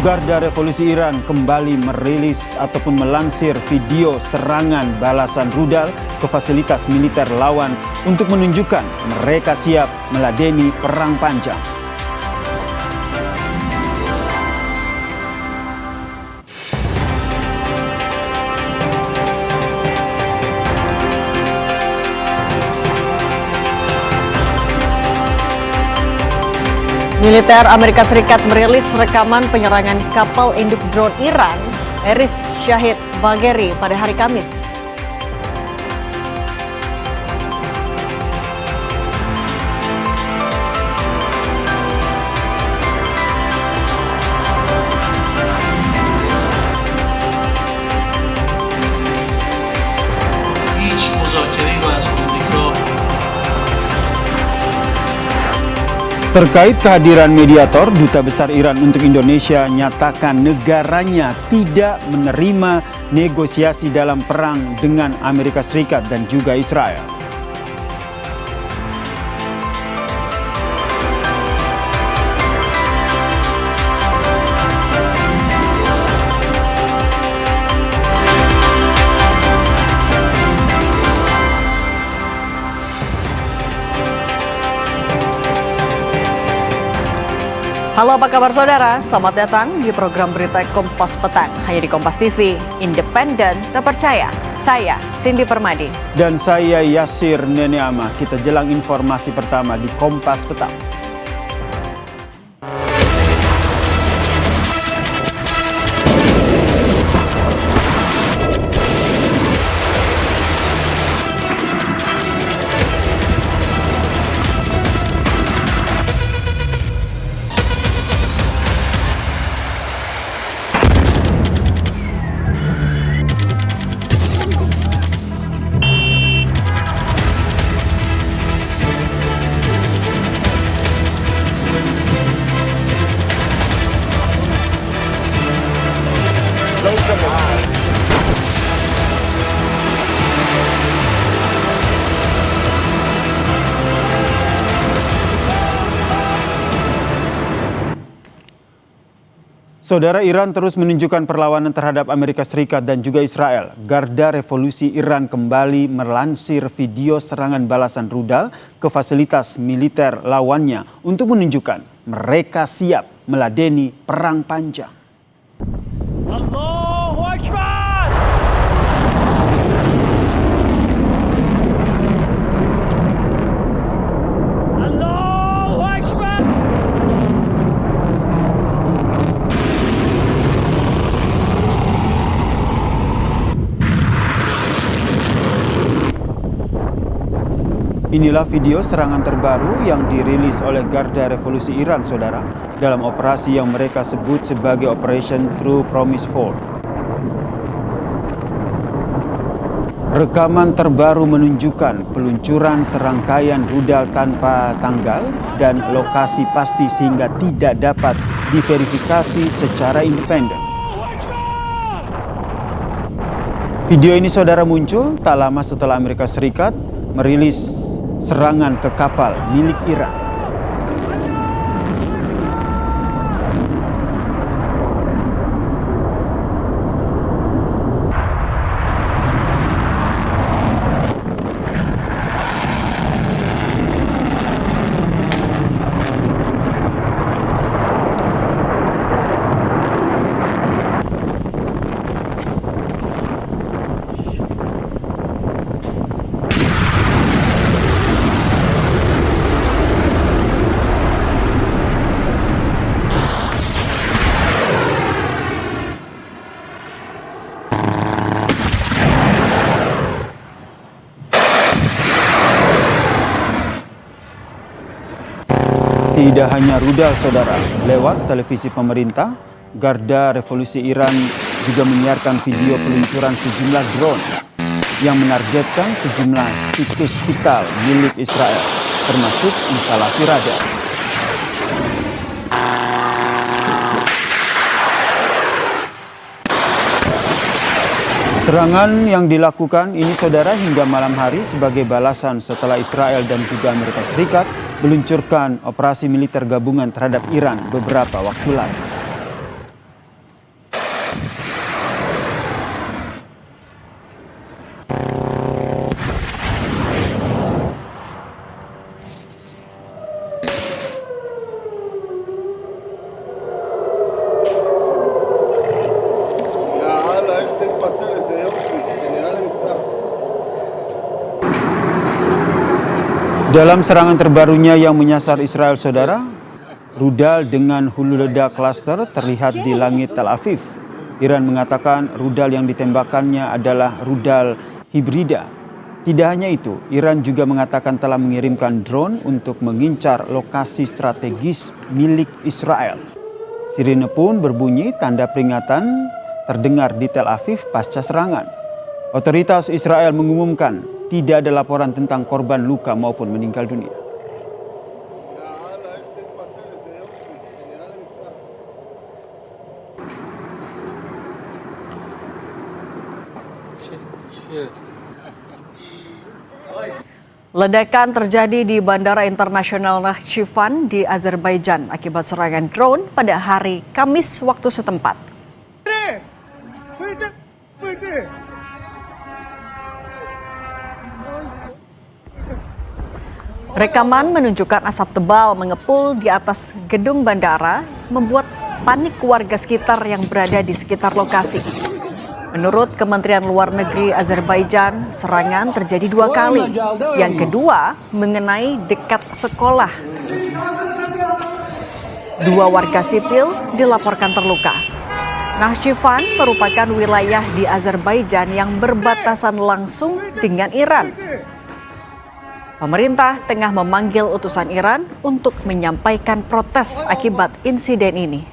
Garda Revolusi Iran kembali merilis ataupun melansir video serangan balasan rudal ke fasilitas militer lawan untuk menunjukkan mereka siap meladeni perang panjang. Militer Amerika Serikat merilis rekaman penyerangan kapal induk drone Iran, Eris Shahid Bagheri pada hari Kamis. Terkait kehadiran mediator, Duta Besar Iran untuk Indonesia nyatakan negaranya tidak menerima negosiasi dalam perang dengan Amerika Serikat dan juga Israel. Halo, apa kabar saudara? Selamat datang di program berita Kompas Petang. Hanya di Kompas TV, independen, terpercaya. Saya Cindy Permadi. Dan saya Yasir Neneama. Kita jelang informasi pertama di Kompas Petang. Saudara, Iran terus menunjukkan perlawanan terhadap Amerika Serikat dan juga Israel. Garda Revolusi Iran kembali melansir video serangan balasan rudal ke fasilitas militer lawannya untuk menunjukkan mereka siap meladeni perang panjang. Allahu Akbar! Allahu Akbar! Inilah video serangan terbaru yang dirilis oleh Garda Revolusi Iran, saudara, dalam operasi yang mereka sebut sebagai Operation True Promise 4. Rekaman terbaru menunjukkan peluncuran serangkaian rudal tanpa tanggal dan lokasi pasti sehingga tidak dapat diverifikasi secara independen. Video ini, saudara, muncul tak lama setelah Amerika Serikat merilis serangan ke kapal milik Iran. Tidak hanya rudal, saudara, lewat televisi pemerintah, Garda Revolusi Iran juga menyiarkan video peluncuran sejumlah drone yang menargetkan sejumlah situs vital milik Israel, termasuk instalasi radar. Serangan yang dilakukan ini, saudara, hingga malam hari sebagai balasan setelah Israel dan juga Amerika Serikat meluncurkan operasi militer gabungan terhadap Iran beberapa waktu lalu. Dalam serangan terbarunya yang menyasar Israel, saudara, rudal dengan hulu ledak klaster terlihat di langit Tel Aviv. Iran mengatakan rudal yang ditembakkannya adalah rudal hibrida. Tidak hanya itu, Iran juga mengatakan telah mengirimkan drone untuk mengincar lokasi strategis milik Israel. Sirine pun berbunyi, tanda peringatan terdengar di Tel Aviv pasca serangan. Otoritas Israel mengumumkan tidak ada laporan tentang korban luka maupun meninggal dunia. Ledakan terjadi di Bandara Internasional Nakhchivan di Azerbaijan akibat serangan drone pada hari Kamis waktu setempat. Rekaman menunjukkan asap tebal mengepul di atas gedung bandara, membuat panik warga sekitar yang berada di sekitar lokasi. Menurut Kementerian Luar Negeri Azerbaijan, serangan terjadi 2 kali. Yang kedua mengenai dekat sekolah. 2 warga sipil dilaporkan terluka. Nakhchivan merupakan wilayah di Azerbaijan yang berbatasan langsung dengan Iran. Pemerintah tengah memanggil utusan Iran untuk menyampaikan protes akibat insiden ini.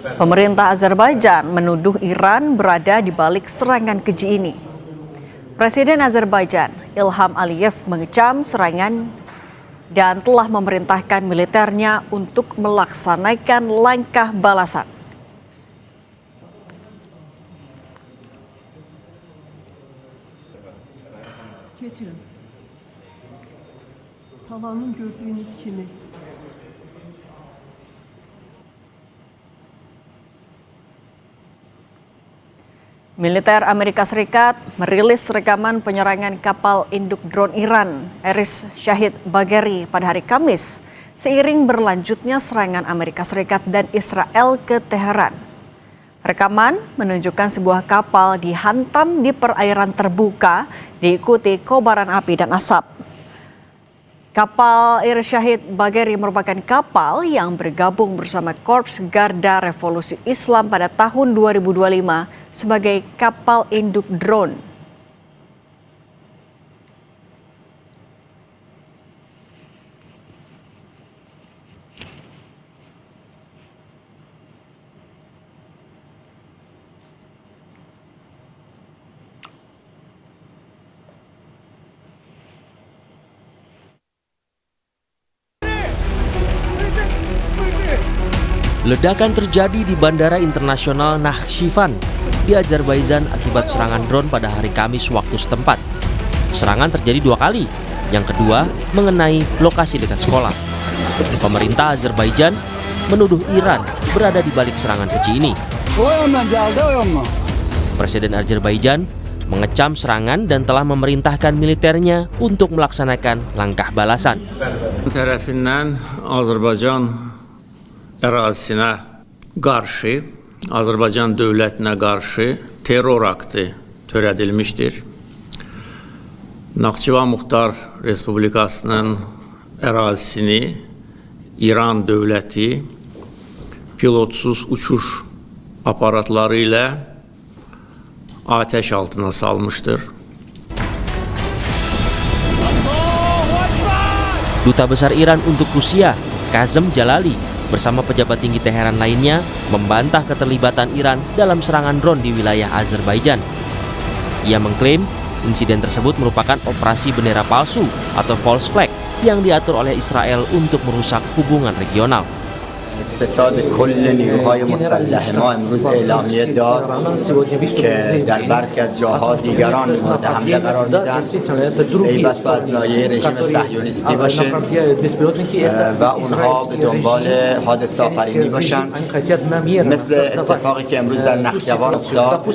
Pemerintah Azerbaijan menuduh Iran berada di balik serangan keji ini. Presiden Azerbaijan Ilham Aliyev mengecam serangan dan telah memerintahkan militernya untuk melaksanakan langkah balasan. Geçirin. Tavanın gördüğünüz kimi. Militer Amerika Serikat merilis rekaman penyerangan kapal induk drone Iran, Eris Shahid Bagheri pada hari Kamis, seiring berlanjutnya serangan Amerika Serikat dan Israel ke Teheran. Rekaman menunjukkan sebuah kapal dihantam di perairan terbuka, diikuti kobaran api dan asap. Kapal Eris Shahid Bagheri merupakan kapal yang bergabung bersama Korps Garda Revolusi Islam pada tahun 2025 sebagai kapal induk drone. Ledakan terjadi di Bandara Internasional Nakhchivan di Azerbaijan akibat serangan drone pada hari Kamis waktu setempat. Serangan terjadi 2 kali, yang kedua mengenai lokasi dekat sekolah. Pemerintah Azerbaijan menuduh Iran berada di balik serangan keji ini. Presiden Azerbaijan mengecam serangan dan telah memerintahkan militernya untuk melaksanakan langkah balasan. Tarafından Azərbaycan ərazisinə qarşı, Azərbaycan dövlətinə qarşı terror aktı törədilmişdir. Naxçıvan Muxtar Respublikasının ərazisini İran dövləti pilotsuz uçuş aparatları ilə ateş altına salmıştır. Duta Besar Iran untuk Rusia, Kazem Jalali, bersama pejabat tinggi Teheran lainnya membantah keterlibatan Iran dalam serangan drone di wilayah Azerbaijan. Ia mengklaim insiden tersebut merupakan operasi bendera palsu atau false flag yang diatur oleh Israel untuk merusak hubungan regional. ستاد کل نیروهای مسلح ما امروز اعلامیه داد که در برخی از جاها دیگران مورد حمله قرار میدن، ای بسا از لایه رژیم صهیونیستی باشه و اونها به دنبال حادثه آفرینی باشن، مثل اتفاقی که امروز در نخجوان افتاد.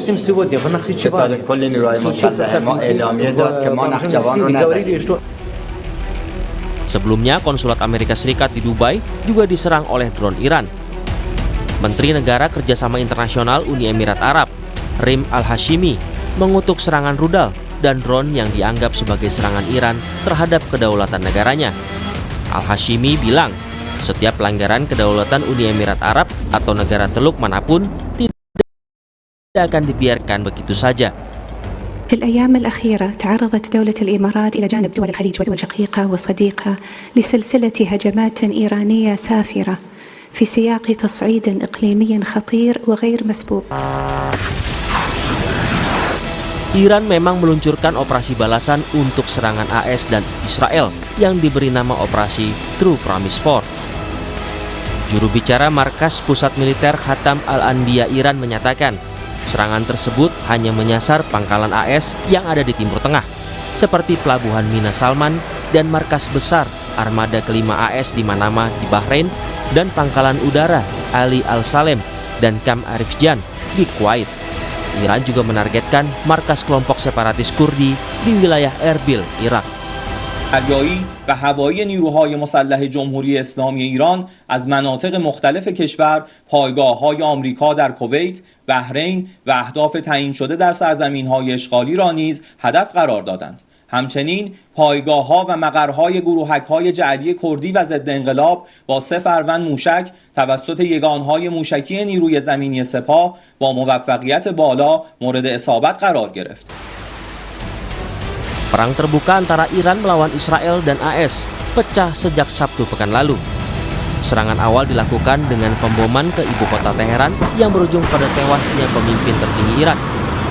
ستاد کل نیروهای مسلح ما اعلامیه داد که ما نخجوان رو نزدیم. Sebelumnya, konsulat Amerika Serikat di Dubai juga diserang oleh drone Iran. Menteri Negara Kerjasama Internasional Uni Emirat Arab, Rim Al-Hashimi, mengutuk serangan rudal dan drone yang dianggap sebagai serangan Iran terhadap kedaulatan negaranya. Al-Hashimi bilang, setiap pelanggaran kedaulatan Uni Emirat Arab atau negara Teluk manapun tidak akan dibiarkan begitu saja. في الأيام الأخيرة تعرضت دولة الإمارات إلى جانب دول الخليج ودول شقيقة وصديقة لسلسلة هجمات إيرانية سافرة في سياق تصعيد إقليمي خطير وغير مسبوق. Iran memang meluncurkan operasi balasan untuk serangan AS dan Israel yang diberi nama Operasi True Promise 4. Juru bicara Markas Pusat Militer Khatam Al-Anbiya Iran menyatakan, serangan tersebut hanya menyasar pangkalan AS yang ada di Timur Tengah, seperti Pelabuhan Mina Salman dan markas besar armada kelima AS di Manama di Bahrain, dan pangkalan udara Ali Al-Salem dan Camp Arif Jan di Kuwait. Iran juga menargetkan markas kelompok separatis Kurdi di wilayah Erbil, Irak. دریایی و هوایی نیروهای مسلح جمهوری اسلامی ایران از مناطق مختلف کشور پایگاه‌های آمریکا در کویت، بحرین و اهداف تعیین شده در سرزمین‌های اشغالی را نیز هدف قرار دادند. همچنین پایگاه‌ها و مقرهای گروهک‌های جعلی کردی و ضد انقلاب با 3 فروند موشک توسط یگانهای موشکی نیروی زمینی سپاه با موفقیت بالا مورد اصابت قرار گرفت. Perang terbuka antara Iran melawan Israel dan AS pecah sejak Sabtu pekan lalu. Serangan awal dilakukan dengan pemboman ke ibu kota Teheran yang berujung pada tewasnya pemimpin tertinggi Iran,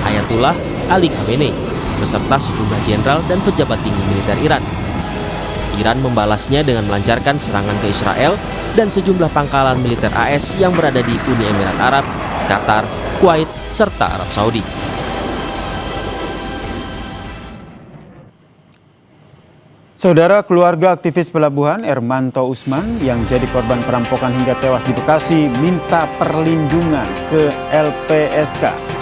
Ayatullah Ali Khamenei, beserta sejumlah jenderal dan pejabat tinggi militer Iran. Iran membalasnya dengan melancarkan serangan ke Israel dan sejumlah pangkalan militer AS yang berada di Uni Emirat Arab, Qatar, Kuwait, serta Arab Saudi. Saudara, keluarga aktivis pelabuhan Ermanto Usman yang jadi korban perampokan hingga tewas di Bekasi minta perlindungan ke LPSK.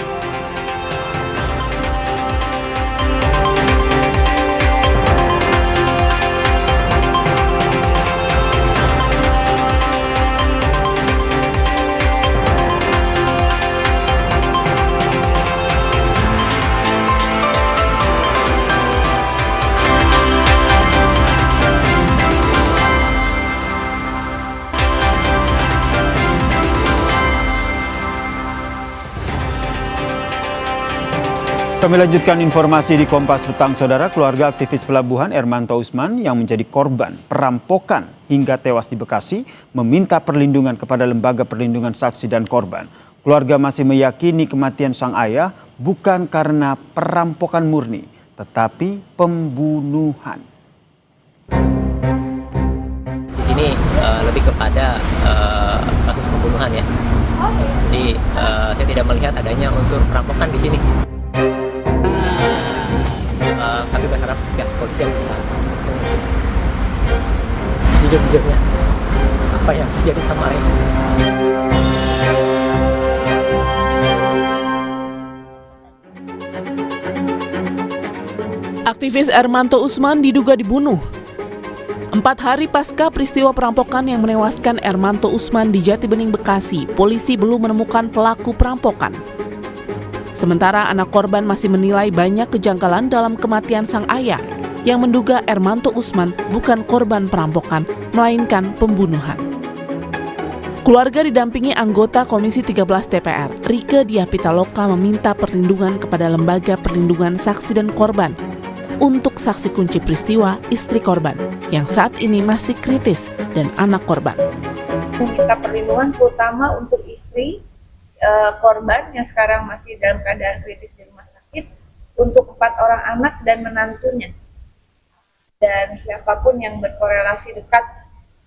Kami lanjutkan informasi di Kompas Petang, Saudara. Keluarga aktivis pelabuhan Ermanto Usman yang menjadi korban perampokan hingga tewas di Bekasi meminta perlindungan kepada Lembaga Perlindungan Saksi dan Korban. Keluarga masih meyakini kematian sang ayah bukan karena perampokan murni, tetapi pembunuhan. Di sini lebih kepada kasus pembunuhan ya. Jadi saya tidak melihat adanya unsur perampokan di sini. Kami berharap pihak kepolisian bisa sejujurnya apa yang terjadi sama ayah. Aktivis Ermanto Usman diduga dibunuh. 4 hari pasca peristiwa perampokan yang menewaskan Ermanto Usman di Jatibening, Bekasi, polisi belum menemukan pelaku perampokan. Sementara anak korban masih menilai banyak kejanggalan dalam kematian sang ayah yang menduga Ermanto Usman bukan korban perampokan, melainkan pembunuhan. Keluarga didampingi anggota Komisi 13 DPR, Rieke Diah Pitaloka, meminta perlindungan kepada Lembaga Perlindungan Saksi dan Korban untuk saksi kunci peristiwa istri korban yang saat ini masih kritis dan anak korban. Meminta perlindungan terutama untuk istri korban yang sekarang masih dalam keadaan kritis di rumah sakit, untuk 4 orang anak dan menantunya, dan siapapun yang berkorelasi dekat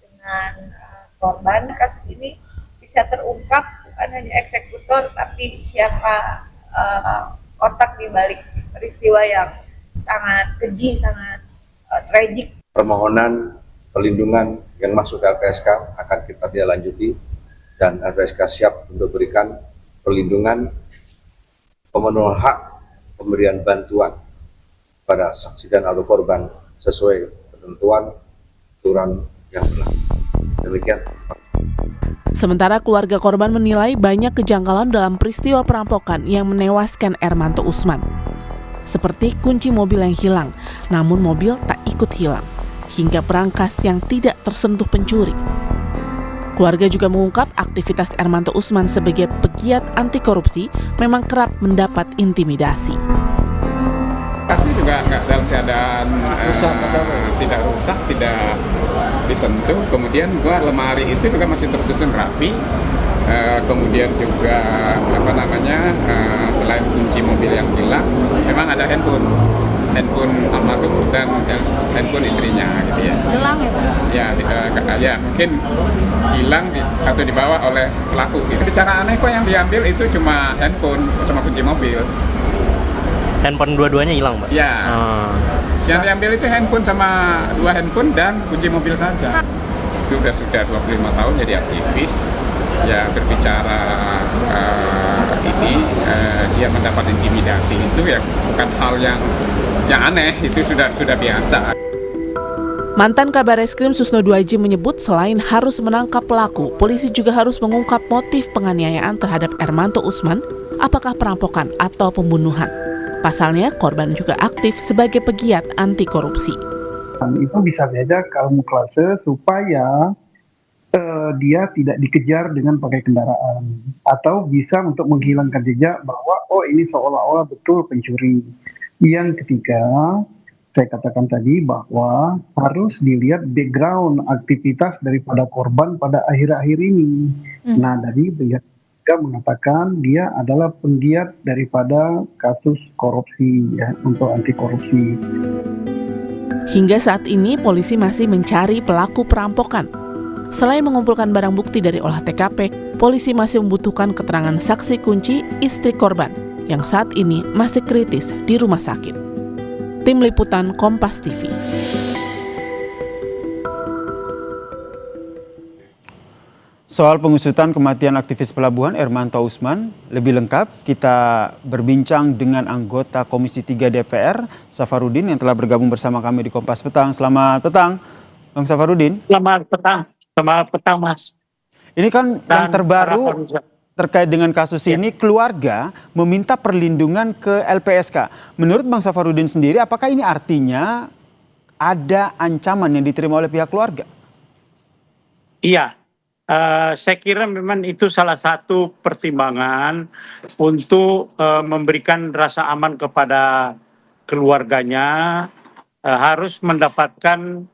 dengan korban. Kasus ini bisa terungkap bukan hanya eksekutor tapi siapa otak di balik peristiwa yang sangat keji, sangat tragik. Permohonan perlindungan yang masuk ke LPSK akan kita tindak lanjuti dan LPSK siap untuk berikan perlindungan, pemenuhan hak, pemberian bantuan pada saksi dan atau korban sesuai ketentuan aturan yang berlaku. Demikian. Sementara keluarga korban menilai banyak kejanggalan dalam peristiwa perampokan yang menewaskan Ermanto Usman. Seperti kunci mobil yang hilang, namun mobil tak ikut hilang, hingga perangkas yang tidak tersentuh pencuri. Keluarga juga mengungkap aktivitas Ermanto Usman sebagai pegiat anti korupsi memang kerap mendapat intimidasi. Kasih juga nggak dalam keadaan tidak rusak, tidak disentuh. Kemudian juga lemari itu juga masih tersusun rapi. Kemudian juga selain kunci mobil yang hilang, memang ada handphone almarhum dan handphone istrinya, gitu ya. Hilang ya Pak? Ya mungkin hilang atau dibawa oleh pelaku. Gitu. Bicara aneh kok yang diambil itu cuma handphone sama kunci mobil. Handphone dua-duanya hilang, Mbak? Ya. Yang diambil itu handphone sama 2 handphone dan kunci mobil saja. Sudah 25 tahun jadi aktivis. Ya berbicara dia mendapat intimidasi itu ya bukan hal yang aneh, itu sudah biasa. Mantan Kabareskrim Susno Duaji menyebut selain harus menangkap pelaku, polisi juga harus mengungkap motif penganiayaan terhadap Ermanto Usman, apakah perampokan atau pembunuhan. Pasalnya, korban juga aktif sebagai pegiat anti korupsi. Itu bisa beda kamuflase supaya dia tidak dikejar dengan pakai kendaraan, atau bisa untuk menghilangkan jejak bahwa ini seolah-olah betul pencuri. Yang ketiga, saya katakan tadi bahwa harus dilihat background aktivitas daripada korban pada akhir-akhir ini. Nah, dari pihak mengatakan dia adalah penggiat daripada kasus korupsi, ya, untuk anti korupsi. Hingga saat ini polisi masih mencari pelaku perampokan. Selain mengumpulkan barang bukti dari olah TKP, polisi masih membutuhkan keterangan saksi kunci istri korban yang saat ini masih kritis di rumah sakit. Tim Liputan Kompas TV. Soal pengusutan kematian aktivis pelabuhan Ermanto Usman, lebih lengkap kita berbincang dengan anggota Komisi 3 DPR, Safarudin, yang telah bergabung bersama kami di Kompas Petang. Selamat petang, Bang Safarudin. Selamat petang Mas. Ini kan yang terbaru terkait dengan kasus ini, keluarga meminta perlindungan ke LPSK. Menurut Bang Safarudin sendiri, apakah ini artinya ada ancaman yang diterima oleh pihak keluarga? Iya. Saya kira memang itu salah satu pertimbangan untuk memberikan rasa aman kepada keluarganya, harus mendapatkan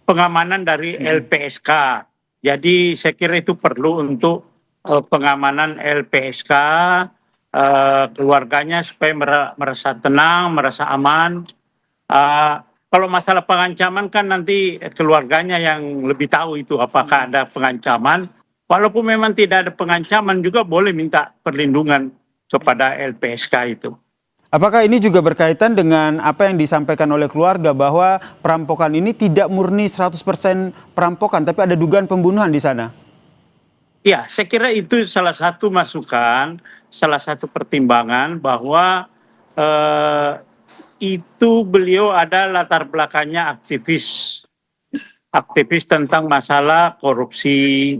pengamanan dari LPSK. Jadi saya kira itu perlu untuk pengamanan LPSK, keluarganya supaya merasa tenang, merasa aman. Kalau masalah pengancaman kan nanti keluarganya yang lebih tahu itu apakah ada pengancaman. Walaupun memang tidak ada pengancaman juga boleh minta perlindungan kepada LPSK itu. Apakah ini juga berkaitan dengan apa yang disampaikan oleh keluarga bahwa perampokan ini tidak murni 100% perampokan tapi ada dugaan pembunuhan di sana? Ya, saya kira itu salah satu masukan, salah satu pertimbangan bahwa itu beliau ada latar belakangnya aktivis tentang masalah korupsi.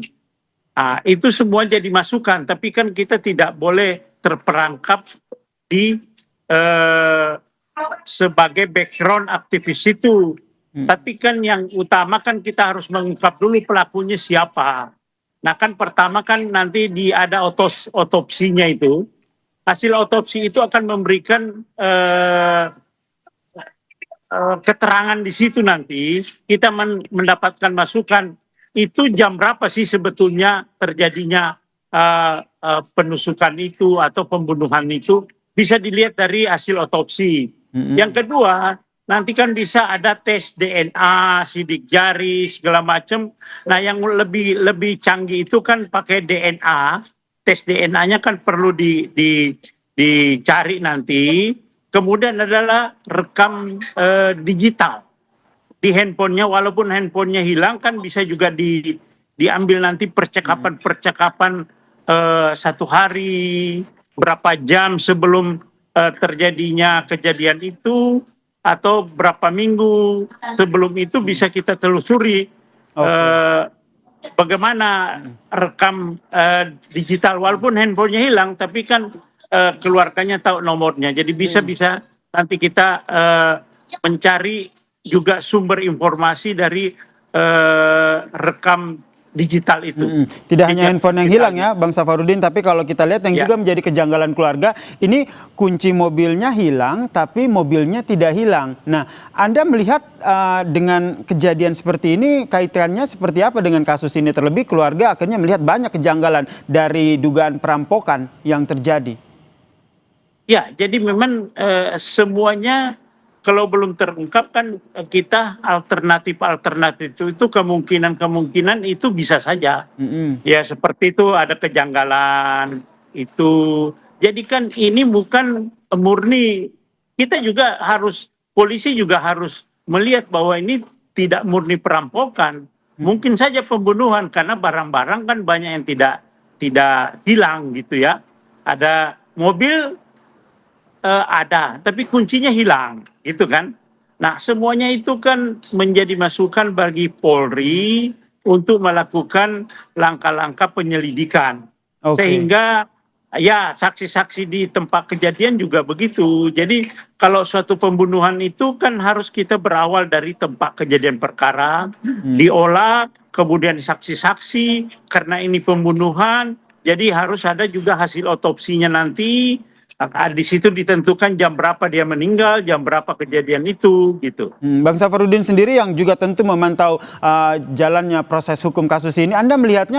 Itu semua jadi masukan, tapi kan kita tidak boleh terperangkap di sebagai background aktivis itu. Tapi kan yang utama kan kita harus mengungkap dulu pelakunya siapa. Nah kan pertama kan nanti ada otopsinya itu. Hasil otopsi itu akan memberikan keterangan di situ nanti kita mendapatkan masukan itu jam berapa sih sebetulnya terjadinya penusukan itu atau pembunuhan itu bisa dilihat dari hasil otopsi. Yang kedua nanti kan bisa ada tes DNA, sidik jari, segala macam. Nah, yang lebih canggih itu kan pakai DNA. Tes DNA-nya kan perlu dicari nanti. Kemudian adalah rekam digital di handphonenya, walaupun handphonenya hilang kan bisa juga diambil nanti percakapan-percakapan 1 hari, berapa jam sebelum terjadinya kejadian itu, atau berapa minggu sebelum itu bisa kita telusuri bagaimana rekam digital, walaupun handphonenya hilang, tapi kan keluarganya tahu nomornya, jadi bisa nanti kita mencari juga sumber informasi dari rekam digital itu. Tidak hanya handphone yang hilang ya Bang Safarudin, tapi kalau kita lihat yang juga menjadi kejanggalan keluarga, ini kunci mobilnya hilang tapi mobilnya tidak hilang. Nah, Anda melihat dengan kejadian seperti ini kaitannya seperti apa dengan kasus ini? Terlebih keluarga akhirnya melihat banyak kejanggalan dari dugaan perampokan yang terjadi. Ya, jadi memang semuanya kalau belum terungkap kan kita alternatif itu kemungkinan itu bisa saja. Ya seperti itu ada kejanggalan itu. Jadi kan ini bukan murni, kita juga harus, polisi juga harus melihat bahwa ini tidak murni perampokan. Mungkin saja pembunuhan karena barang-barang kan banyak yang tidak hilang gitu ya. Ada mobil ada, tapi kuncinya hilang, gitu kan. Nah, semuanya itu kan menjadi masukan bagi Polri untuk melakukan langkah-langkah penyelidikan. Sehingga ya saksi-saksi di tempat kejadian juga begitu. Jadi kalau suatu pembunuhan itu kan harus kita berawal dari tempat kejadian perkara, diolah, kemudian saksi-saksi, karena ini pembunuhan, jadi harus ada juga hasil otopsinya nanti. Di situ ditentukan jam berapa dia meninggal, jam berapa kejadian itu, gitu. Bang Safarudin sendiri yang juga tentu memantau jalannya proses hukum kasus ini, Anda melihat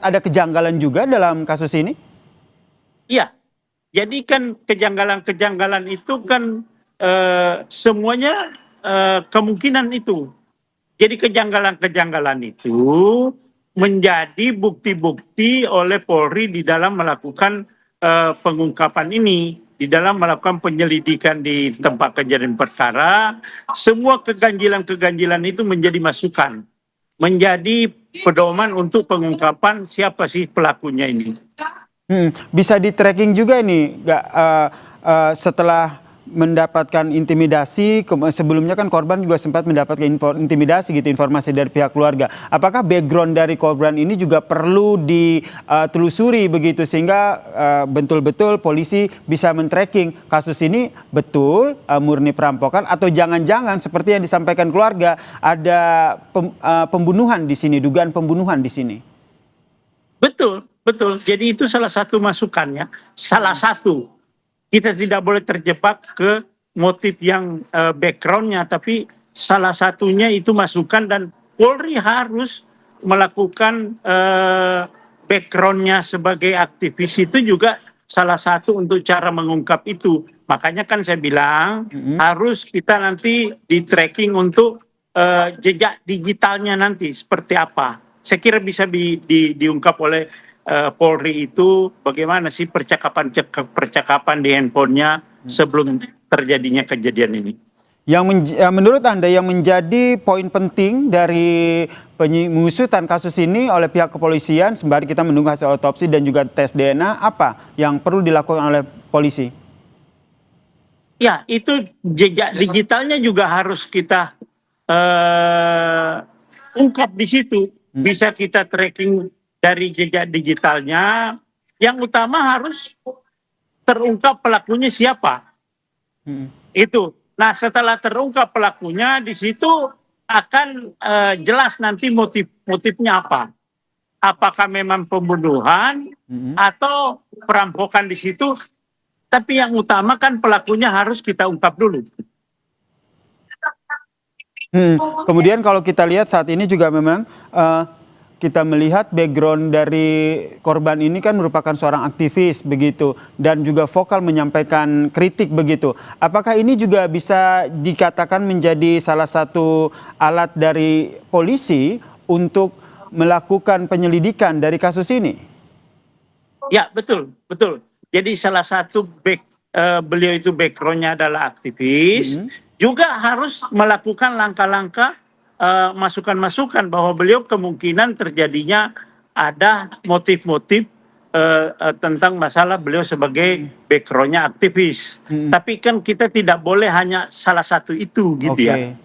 ada kejanggalan juga dalam kasus ini? Iya, jadi kan kejanggalan-kejanggalan itu kan semuanya kemungkinan itu. Jadi kejanggalan-kejanggalan itu menjadi bukti-bukti oleh Polri di dalam melakukan pengungkapan ini, di dalam melakukan penyelidikan di tempat kejadian perkara. Semua keganjilan-keganjilan itu menjadi masukan, menjadi pedoman untuk pengungkapan siapa sih pelakunya ini. Bisa di tracking juga ini, setelah mendapatkan intimidasi, sebelumnya kan korban juga sempat mendapatkan intimidasi gitu, informasi dari pihak keluarga. Apakah background dari korban ini juga perlu ditelusuri begitu sehingga betul-betul polisi bisa men-tracking kasus ini betul murni perampokan atau jangan-jangan seperti yang disampaikan keluarga ada pembunuhan di sini, dugaan pembunuhan di sini. Betul. Jadi itu salah satu masukannya, salah satu. Kita tidak boleh terjebak ke motif yang backgroundnya, tapi salah satunya itu masukan, dan Polri harus melakukan backgroundnya sebagai aktivis itu juga salah satu untuk cara mengungkap itu. Makanya kan saya bilang harus kita nanti di tracking untuk jejak digitalnya nanti seperti apa. Saya kira bisa diungkap oleh Polri itu bagaimana sih percakapan di handphonenya sebelum terjadinya kejadian ini. Yang menurut Anda yang menjadi poin penting dari pengusutan kasus ini oleh pihak kepolisian sembari kita menunggu hasil otopsi dan juga tes DNA, apa yang perlu dilakukan oleh polisi? Ya, itu jejak digitalnya juga harus kita ungkap di situ. Bisa kita tracking dari jejak digitalnya. Yang utama harus terungkap pelakunya siapa. Itu. Nah, setelah terungkap pelakunya, di situ akan jelas nanti motifnya apa. Apakah memang pembunuhan atau perampokan di situ. Tapi yang utama kan pelakunya harus kita ungkap dulu. Kemudian kalau kita lihat saat ini juga memang kita melihat background dari korban ini kan merupakan seorang aktivis begitu dan juga vokal menyampaikan kritik begitu. Apakah ini juga bisa dikatakan menjadi salah satu alat dari polisi untuk melakukan penyelidikan dari kasus ini? Ya, betul. Jadi salah satu beliau itu backgroundnya adalah aktivis, juga harus melakukan langkah-langkah masukan-masukan bahwa beliau kemungkinan terjadinya ada motif-motif tentang masalah beliau sebagai backgroundnya aktivis. Tapi kan kita tidak boleh hanya salah satu itu gitu ya.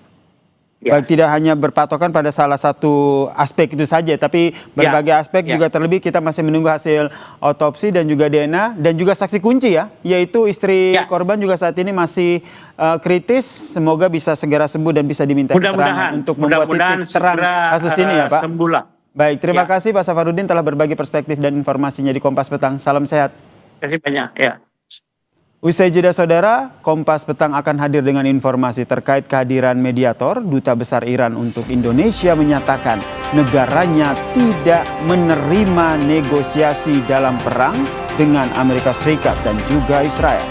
Baik, tidak hanya berpatokan pada salah satu aspek itu saja, tapi berbagai aspek juga terlebih kita masih menunggu hasil otopsi dan juga DNA dan juga saksi kunci ya, yaitu istri korban juga saat ini masih kritis. Semoga bisa segera sembuh dan bisa diminta keterangan untuk membuat titik terang kasus ini ya Pak. Baik, terima kasih Pak Safarudin telah berbagi perspektif dan informasinya di Kompas Petang. Salam sehat. Terima kasih banyak ya. Usai jeda saudara, Kompas Petang akan hadir dengan informasi terkait kehadiran mediator. Duta Besar Iran untuk Indonesia menyatakan negaranya tidak menerima negosiasi dalam perang dengan Amerika Serikat dan juga Israel.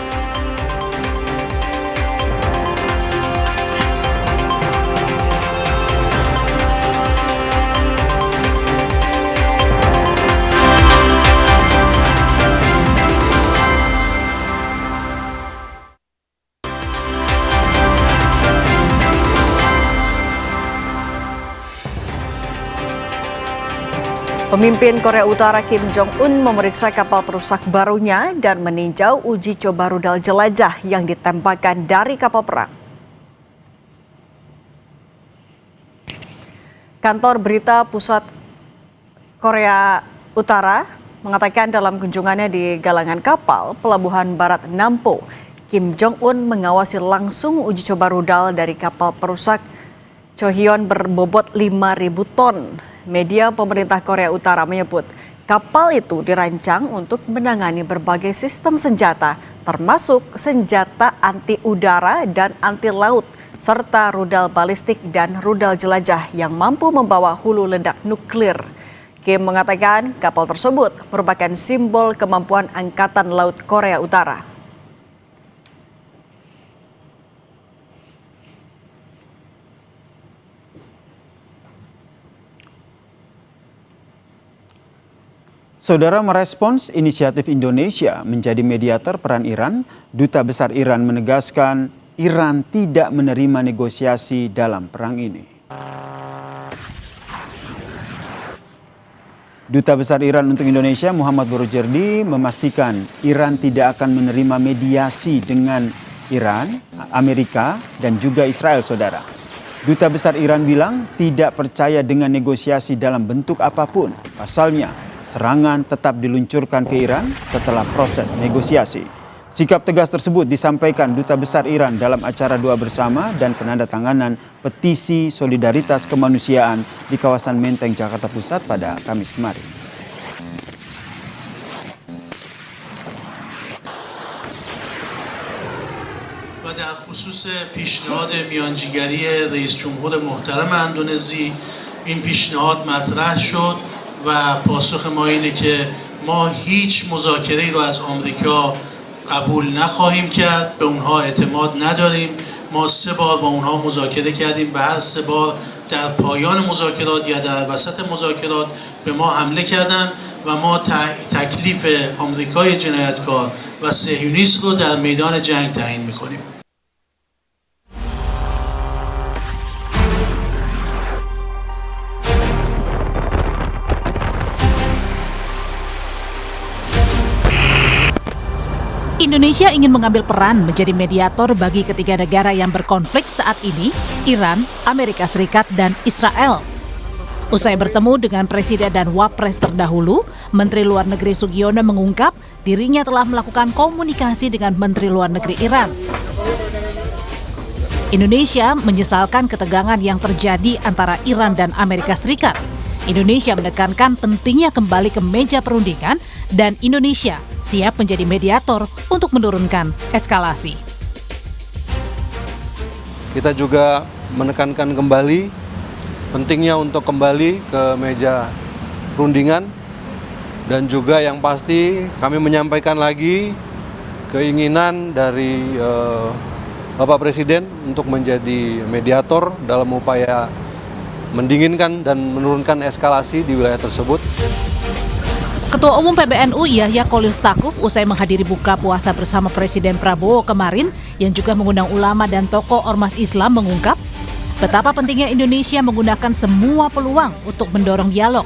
Pemimpin Korea Utara Kim Jong-un memeriksa kapal perusak barunya dan meninjau uji coba rudal jelajah yang ditembakkan dari kapal perang. Kantor Berita Pusat Korea Utara mengatakan dalam kunjungannya di galangan kapal Pelabuhan Barat Nampo, Kim Jong-un mengawasi langsung uji coba rudal dari kapal perusak Chohyeon berbobot 5.000 ton. Media pemerintah Korea Utara menyebut kapal itu dirancang untuk menangani berbagai sistem senjata, termasuk senjata anti udara dan anti laut, serta rudal balistik dan rudal jelajah yang mampu membawa hulu ledak nuklir. Kim mengatakan kapal tersebut merupakan simbol kemampuan Angkatan Laut Korea Utara. Saudara, merespons inisiatif Indonesia menjadi mediator peran Iran, Duta Besar Iran menegaskan Iran tidak menerima negosiasi dalam perang ini. Duta Besar Iran untuk Indonesia Muhammad Burujerdi memastikan Iran tidak akan menerima mediasi dengan Iran, Amerika, dan juga Israel, saudara. Duta Besar Iran bilang tidak percaya dengan negosiasi dalam bentuk apapun. Pasalnya, serangan tetap diluncurkan ke Iran setelah proses negosiasi. Sikap tegas tersebut disampaikan Duta Besar Iran dalam acara doa bersama dan penandatanganan petisi solidaritas kemanusiaan di kawasan Menteng, Jakarta Pusat pada Kamis kemarin. و در خصوص پیشنهاد میانجیگری رئیس جمهور محترم اندونزی این پیشنهاد مطرح شد و پاسخ ما اینه که ما هیچ مذاکره‌ای رو از آمریکا قبول نخواهیم کرد، به اونها اعتماد نداریم. ما 3 بار با اونها مذاکره کردیم، به هر 3 بار در پایان مذاکرات یا در وسط مذاکرات به ما حمله کردند و ما تکلیف آمریکای جنایتکار و صهیونیست رو در میدان جنگ تعیین می‌کنیم. Indonesia ingin mengambil peran menjadi mediator bagi ketiga negara yang berkonflik saat ini, Iran, Amerika Serikat, dan Israel. Usai bertemu dengan Presiden dan Wapres terdahulu, Menteri Luar Negeri Sugiono mengungkap dirinya telah melakukan komunikasi dengan Menteri Luar Negeri Iran. Indonesia menyesalkan ketegangan yang terjadi antara Iran dan Amerika Serikat. Indonesia menekankan pentingnya kembali ke meja perundingan dan Indonesia siap menjadi mediator untuk menurunkan eskalasi. Kita juga menekankan kembali pentingnya untuk kembali ke meja perundingan, dan juga yang pasti kami menyampaikan lagi keinginan dari Bapak Presiden untuk menjadi mediator dalam upaya mendinginkan dan menurunkan eskalasi di wilayah tersebut. Ketua Umum PBNU Yahya Khalil Stakuf usai menghadiri buka puasa bersama Presiden Prabowo kemarin yang juga mengundang ulama dan tokoh ormas Islam mengungkap betapa pentingnya Indonesia menggunakan semua peluang untuk mendorong dialog,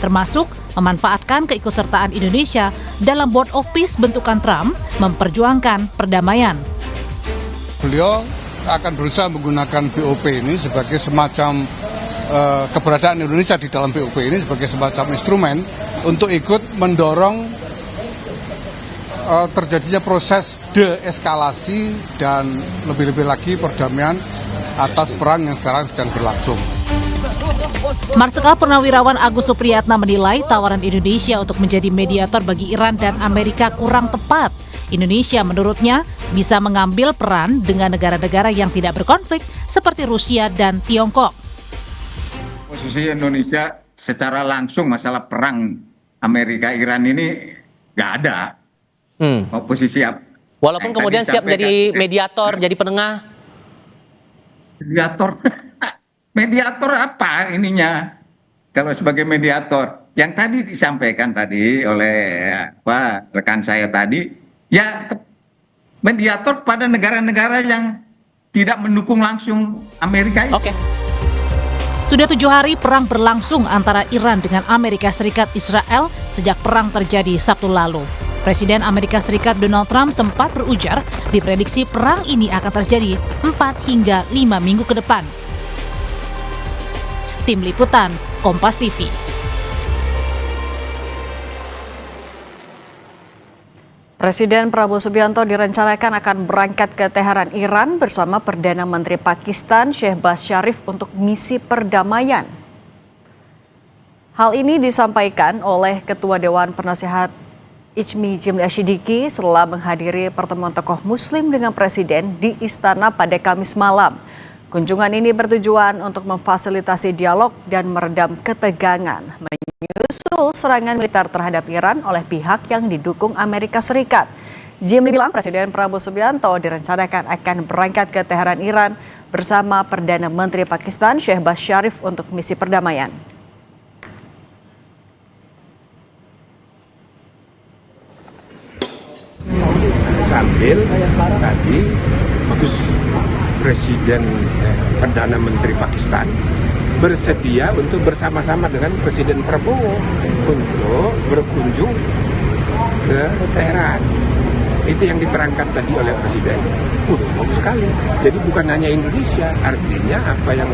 termasuk memanfaatkan keikutsertaan Indonesia dalam Board of Peace bentukan Trump memperjuangkan perdamaian. Beliau akan berusaha menggunakan BOP ini sebagai semacam keberadaan Indonesia di dalam BOP ini sebagai semacam instrumen untuk ikut mendorong terjadinya proses deeskalasi dan lebih-lebih lagi perdamaian atas perang yang sekarang sedang berlangsung. Marsikal Purnawirawan Agus Supriyatna menilai tawaran Indonesia untuk menjadi mediator bagi Iran dan Amerika kurang tepat. Indonesia menurutnya bisa mengambil peran dengan negara-negara yang tidak berkonflik seperti Rusia dan Tiongkok. Posisi Indonesia secara langsung masalah perang Amerika-Iran ini nggak ada. Posisi walaupun kemudian siap jadi mediator, jadi penengah. Mediator apa ininya? Kalau sebagai mediator, yang tadi disampaikan tadi oleh rekan saya tadi, ya mediator pada negara-negara yang tidak mendukung langsung Amerika. Oke. Sudah 7 hari perang berlangsung antara Iran dengan Amerika Serikat Israel sejak perang terjadi Sabtu lalu. Presiden Amerika Serikat Donald Trump sempat berujar diprediksi perang ini akan terjadi 4 hingga 5 minggu ke depan. Tim Liputan, Kompas TV. Presiden Prabowo Subianto direncanakan akan berangkat ke Teheran, Iran bersama Perdana Menteri Pakistan Shehbaz Sharif untuk misi perdamaian. Hal ini disampaikan oleh Ketua Dewan Penasihat Ijmi Jimli Asyidiki setelah menghadiri pertemuan tokoh Muslim dengan Presiden di Istana pada Kamis malam. Kunjungan ini bertujuan untuk memfasilitasi dialog dan meredam ketegangan menyusul serangan militer terhadap Iran oleh pihak yang didukung Amerika Serikat. Jimli bilang Presiden Prabowo Subianto direncanakan akan berangkat ke Teheran, Iran bersama Perdana Menteri Pakistan Shehbaz Sharif untuk misi perdamaian. Sambil tadi bagus Presiden Perdana Menteri Pakistan bersedia untuk bersama-sama dengan Presiden Prabowo untuk berkunjung ke Teheran. Itu yang diterangkan tadi oleh Presiden. Bagus sekali. Jadi bukan hanya Indonesia, artinya apa yang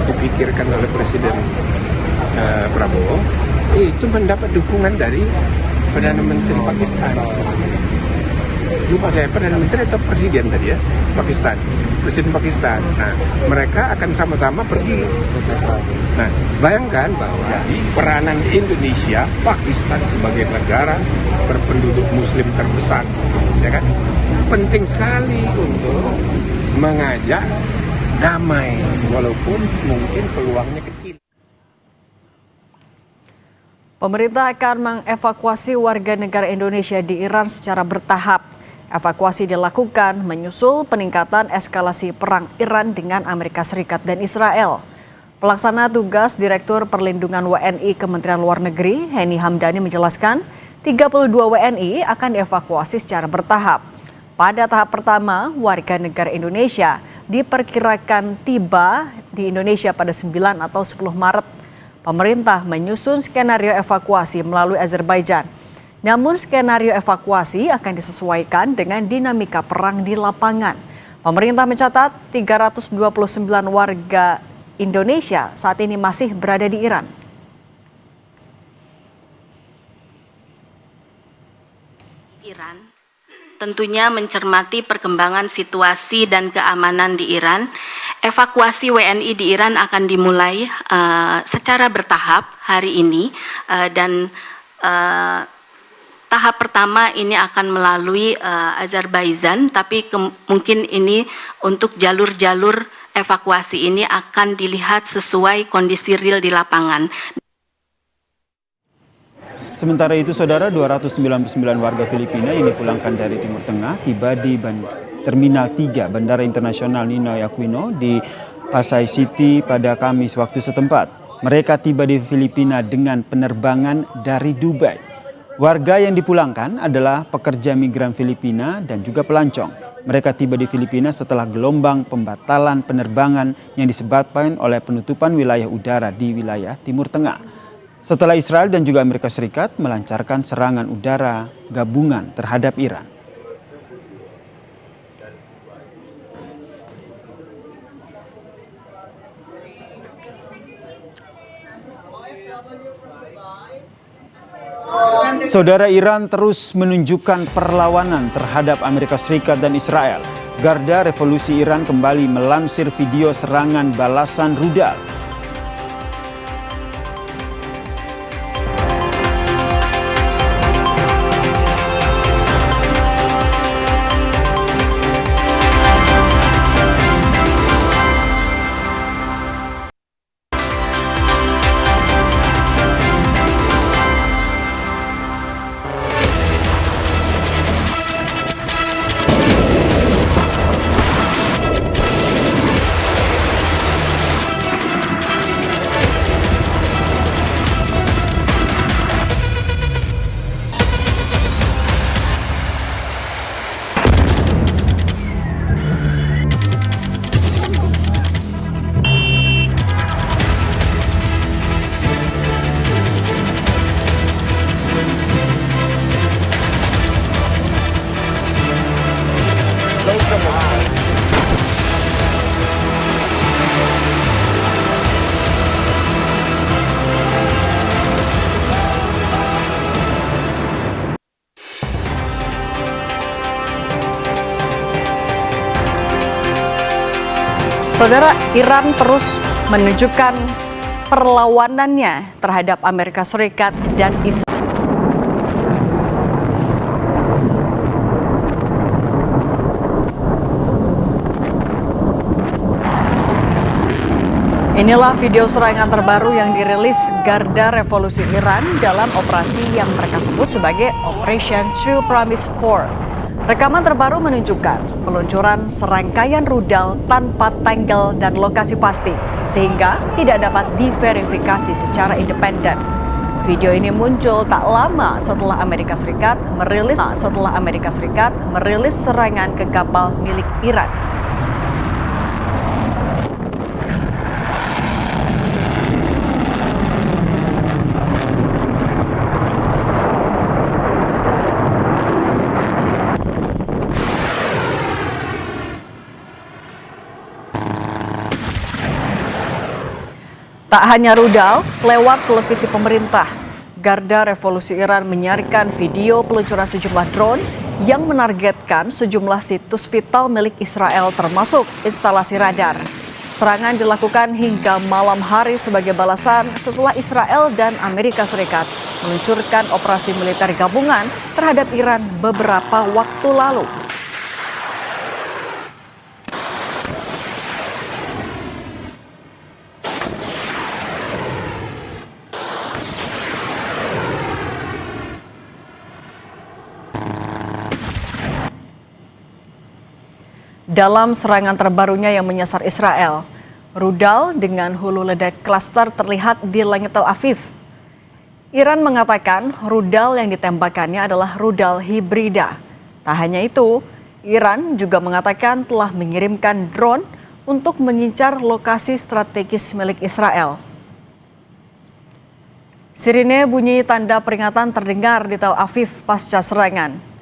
dipikirkan oleh Presiden Prabowo itu mendapat dukungan dari Perdana Menteri Pakistan. Lupa saya, Perdana Menteri atau Presiden tadi ya, Pakistan, Presiden Pakistan. Nah, mereka akan sama-sama pergi. Nah, bayangkan bahwa peranan Indonesia, Pakistan sebagai negara berpenduduk Muslim terbesar, ya kan, penting sekali untuk mengajak damai, walaupun mungkin peluangnya kecil. Pemerintah akan mengevakuasi warga negara Indonesia di Iran secara bertahap. Evakuasi dilakukan menyusul peningkatan eskalasi perang Iran dengan Amerika Serikat dan Israel. Pelaksana tugas Direktur Perlindungan WNI Kementerian Luar Negeri, Heni Hamdani menjelaskan, 32 WNI akan dievakuasi secara bertahap. Pada tahap pertama, warga negara Indonesia diperkirakan tiba di Indonesia pada 9 atau 10 Maret. Pemerintah menyusun skenario evakuasi melalui Azerbaijan. Namun skenario evakuasi akan disesuaikan dengan dinamika perang di lapangan. Pemerintah mencatat 329 warga Indonesia saat ini masih berada di Iran. Iran tentunya mencermati perkembangan situasi dan keamanan di Iran. Evakuasi WNI di Iran akan dimulai secara bertahap hari ini dan tahap pertama ini akan melalui Azerbaijan, tapi mungkin ini untuk jalur-jalur evakuasi ini akan dilihat sesuai kondisi real di lapangan. Sementara itu, saudara, 299 warga Filipina yang dipulangkan dari Timur Tengah tiba di Terminal 3 Bandara Internasional Ninoy Aquino di Pasay City pada Kamis waktu setempat. Mereka tiba di Filipina dengan penerbangan dari Dubai. Warga yang dipulangkan adalah pekerja migran Filipina dan juga pelancong. Mereka tiba di Filipina setelah gelombang pembatalan penerbangan yang disebabkan oleh penutupan wilayah udara di wilayah Timur Tengah. Setelah Israel dan juga Amerika Serikat melancarkan serangan udara gabungan terhadap Iran. Saudara, Iran terus menunjukkan perlawanan terhadap Amerika Serikat dan Israel. Garda Revolusi Iran kembali melansir video serangan balasan rudal. Saudara, Iran terus menunjukkan perlawanannya terhadap Amerika Serikat dan Israel. Inilah video serangan terbaru yang dirilis Garda Revolusi Iran dalam operasi yang mereka sebut sebagai Operation True Promise 4. Rekaman terbaru menunjukkan peluncuran serangkaian rudal tanpa tanggal dan lokasi pasti, sehingga tidak dapat diverifikasi secara independen. Video ini muncul tak lama setelah Amerika Serikat merilis serangan ke kapal milik Iran. Tak hanya rudal, lewat televisi pemerintah, Garda Revolusi Iran menyiarkan video peluncuran sejumlah drone yang menargetkan sejumlah situs vital milik Israel termasuk instalasi radar. Serangan dilakukan hingga malam hari sebagai balasan setelah Israel dan Amerika Serikat meluncurkan operasi militer gabungan terhadap Iran beberapa waktu lalu. Dalam serangan terbarunya yang menyasar Israel, rudal dengan hulu ledak klaster terlihat di langit Tel Aviv. Iran mengatakan rudal yang ditembakkannya adalah rudal hibrida. Tak hanya itu, Iran juga mengatakan telah mengirimkan drone untuk mengincar lokasi strategis milik Israel. Sirine bunyi tanda peringatan terdengar di Tel Aviv pasca serangan.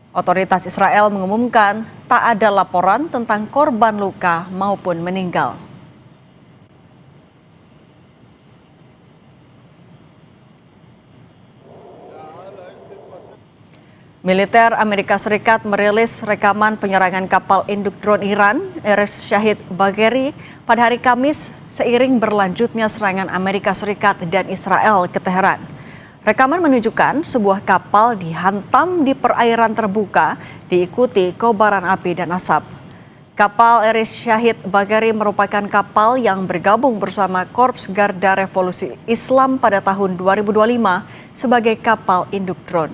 Otoritas Israel mengumumkan tak ada laporan tentang korban luka maupun meninggal. Militer Amerika Serikat merilis rekaman penyerangan kapal induk drone Iran, Erez Shahid Bagheri, pada hari Kamis seiring berlanjutnya serangan Amerika Serikat dan Israel ke Teheran. Rekaman menunjukkan sebuah kapal dihantam di perairan terbuka, diikuti kobaran api dan asap. Kapal Eris Syahid Bagheri merupakan kapal yang bergabung bersama Korps Garda Revolusi Islam pada tahun 2025 sebagai kapal induk drone.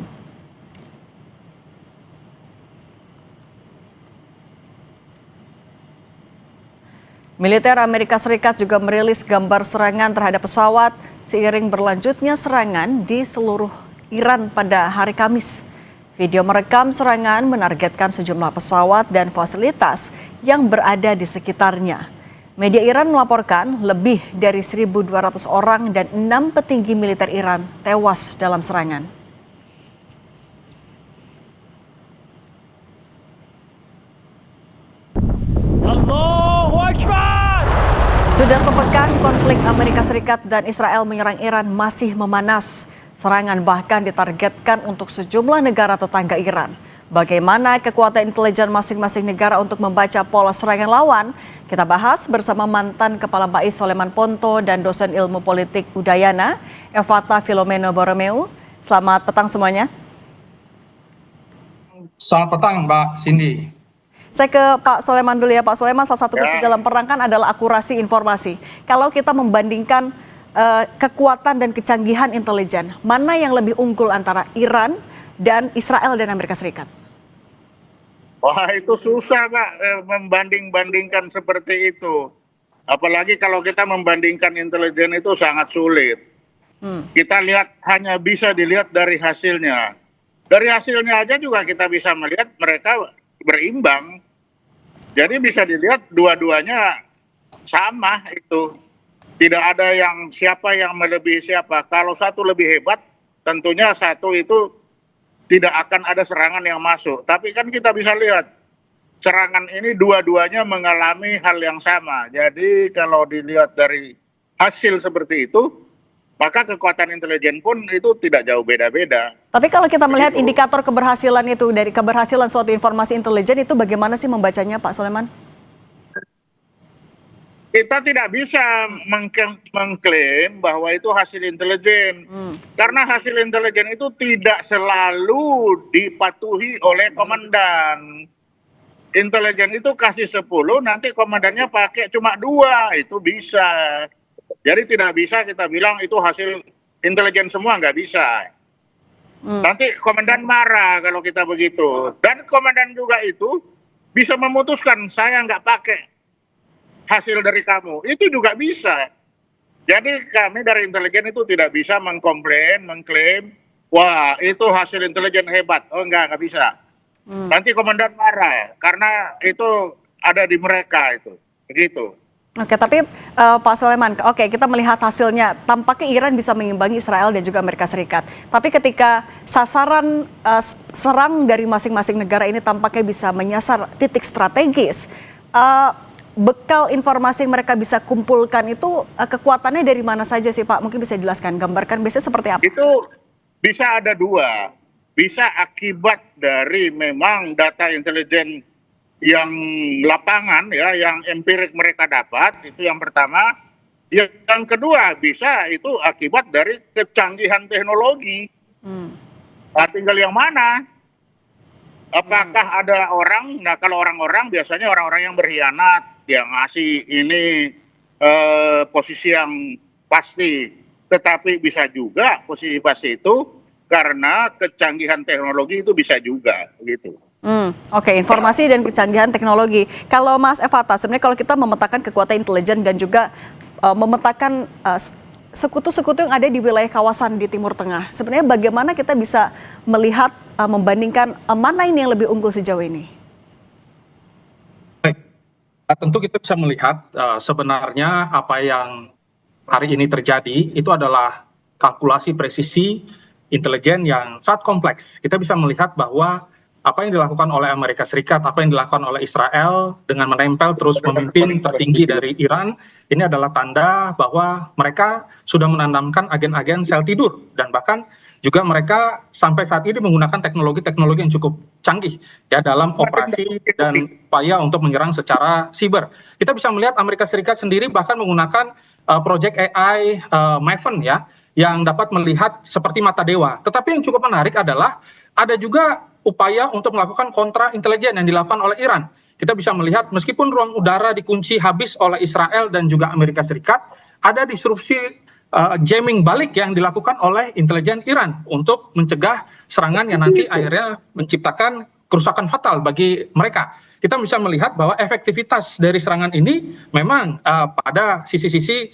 Militer Amerika Serikat juga merilis gambar serangan terhadap pesawat seiring berlanjutnya serangan di seluruh Iran pada hari Kamis. Video merekam serangan menargetkan sejumlah pesawat dan fasilitas yang berada di sekitarnya. Media Iran melaporkan lebih dari 1.200 orang dan 6 petinggi militer Iran tewas dalam serangan. Allahu Akbar! Sudah sepekan konflik Amerika Serikat dan Israel menyerang Iran masih memanas. Serangan bahkan ditargetkan untuk sejumlah negara tetangga Iran. Bagaimana kekuatan intelijen masing-masing negara untuk membaca pola serangan lawan? Kita bahas bersama mantan Kepala BAIS Soleman Ponto dan dosen ilmu politik Udayana, Evata Filomeno Borromeo. Selamat petang semuanya. Selamat petang Mbak Cindy. Saya ke Pak Soleman dulu ya. Pak Soleman, salah satu kunci dalam perang kan adalah akurasi informasi. Kalau kita membandingkan kekuatan dan kecanggihan intelijen, mana yang lebih unggul antara Iran dan Israel dan Amerika Serikat? Wah, itu susah Pak membanding-bandingkan seperti itu. Apalagi kalau kita membandingkan intelijen itu sangat sulit. Kita lihat, hanya bisa dilihat dari hasilnya. Dari hasilnya aja juga kita bisa melihat mereka berimbang. Jadi bisa dilihat dua-duanya sama itu. Tidak ada yang siapa yang melebihi siapa. Kalau satu lebih hebat, tentunya satu itu tidak akan ada serangan yang masuk. Tapi kan kita bisa lihat, serangan ini dua-duanya mengalami hal yang sama. Jadi kalau dilihat dari hasil seperti itu, maka kekuatan intelijen pun itu tidak jauh beda-beda. Tapi kalau kita melihat indikator keberhasilan itu, dari keberhasilan suatu informasi intelijen itu bagaimana sih membacanya Pak Soleman? Kita tidak bisa mengklaim bahwa itu hasil intelijen. Karena hasil intelijen itu tidak selalu dipatuhi oleh komandan. Intelijen itu kasih 10, nanti komandannya pakai cuma 2, itu bisa. Jadi tidak bisa kita bilang itu hasil intelijen semua, nggak bisa. Nanti komandan marah kalau kita begitu. Dan komandan juga itu bisa memutuskan, saya nggak pakai hasil dari kamu, itu juga bisa. Jadi kami dari intelijen itu tidak bisa mengklaim, wah itu hasil intelijen hebat. Oh enggak bisa. Nanti komandan marah, karena itu ada di mereka itu, begitu. Oke, tapi Pak Soleman, oke kita melihat hasilnya, tampaknya Iran bisa mengimbangi Israel dan juga Amerika Serikat. Tapi ketika sasaran serang dari masing-masing negara ini tampaknya bisa menyasar titik strategis, bekal informasi yang mereka bisa kumpulkan itu kekuatannya dari mana saja sih Pak? Mungkin bisa jelaskan, gambarkan biasanya seperti apa? Itu bisa ada dua. Bisa akibat dari memang data intelijen yang lapangan ya, yang empirik mereka dapat, itu yang pertama. Yang kedua bisa itu akibat dari kecanggihan teknologi. Nah, tinggal yang mana? Apakah ada orang, nah kalau orang-orang biasanya orang-orang yang berkhianat, yang ngasih ini posisi yang pasti, tetapi bisa juga posisi pasti itu karena kecanggihan teknologi itu bisa juga gitu. Oke, informasi dan kecanggihan teknologi. Kalau Mas Evata, sebenarnya kalau kita memetakan kekuatan intelijen dan juga memetakan sekutu-sekutu yang ada di wilayah kawasan di Timur Tengah, sebenarnya bagaimana kita bisa melihat, membandingkan mana ini yang lebih unggul sejauh ini? Tentu kita bisa melihat sebenarnya apa yang hari ini terjadi itu adalah kalkulasi presisi intelijen yang sangat kompleks. Kita bisa melihat bahwa apa yang dilakukan oleh Amerika Serikat, apa yang dilakukan oleh Israel dengan menempel terus pemimpin tertinggi dari Iran, ini adalah tanda bahwa mereka sudah menanamkan agen-agen sel tidur, dan bahkan juga mereka sampai saat ini menggunakan teknologi-teknologi yang cukup canggih ya dalam operasi dan upaya untuk menyerang secara siber. Kita bisa melihat Amerika Serikat sendiri bahkan menggunakan project AI Maven ya, yang dapat melihat seperti mata dewa. Tetapi yang cukup menarik adalah ada juga upaya untuk melakukan kontra intelijen yang dilakukan oleh Iran. kita bisa melihat meskipun ruang udara dikunci habis oleh Israel dan juga Amerika Serikat, ada disrupsi jamming balik yang dilakukan oleh intelijen Iran untuk mencegah serangan yang nanti akhirnya menciptakan kerusakan fatal bagi mereka. Kita bisa melihat bahwa efektivitas dari serangan ini memang pada sisi-sisi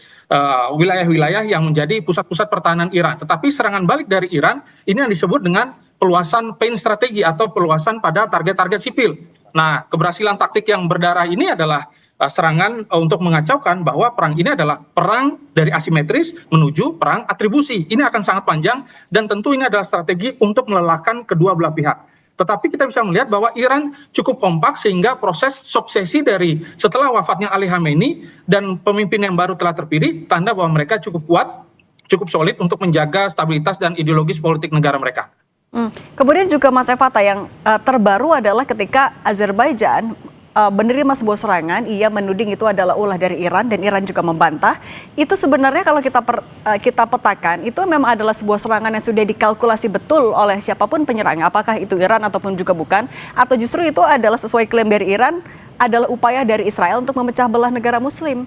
wilayah-wilayah yang menjadi pusat-pusat pertahanan Iran. Tetapi serangan balik dari Iran ini yang disebut dengan peluasan pain strategi atau peluasan pada target-target sipil. Nah, keberhasilan taktik yang berdarah ini adalah serangan untuk mengacaukan bahwa perang ini adalah perang dari asimetris menuju perang atribusi. Ini akan sangat panjang dan tentu ini adalah strategi untuk melelahkan kedua belah pihak. Tetapi kita bisa melihat bahwa Iran cukup kompak sehingga proses suksesi dari setelah wafatnya Ali Khamenei dan pemimpin yang baru telah terpilih, tanda bahwa mereka cukup kuat, cukup solid untuk menjaga stabilitas dan ideologis politik negara mereka. Kemudian juga Mas Evata yang terbaru adalah ketika Azerbaijan menerima sebuah serangan, ia menuding itu adalah ulah dari Iran dan Iran juga membantah. Itu sebenarnya kalau kita petakan itu memang adalah sebuah serangan yang sudah dikalkulasi betul oleh siapapun penyerang, apakah itu Iran ataupun juga bukan, atau justru itu adalah sesuai klaim dari Iran adalah upaya dari Israel untuk memecah belah negara Muslim.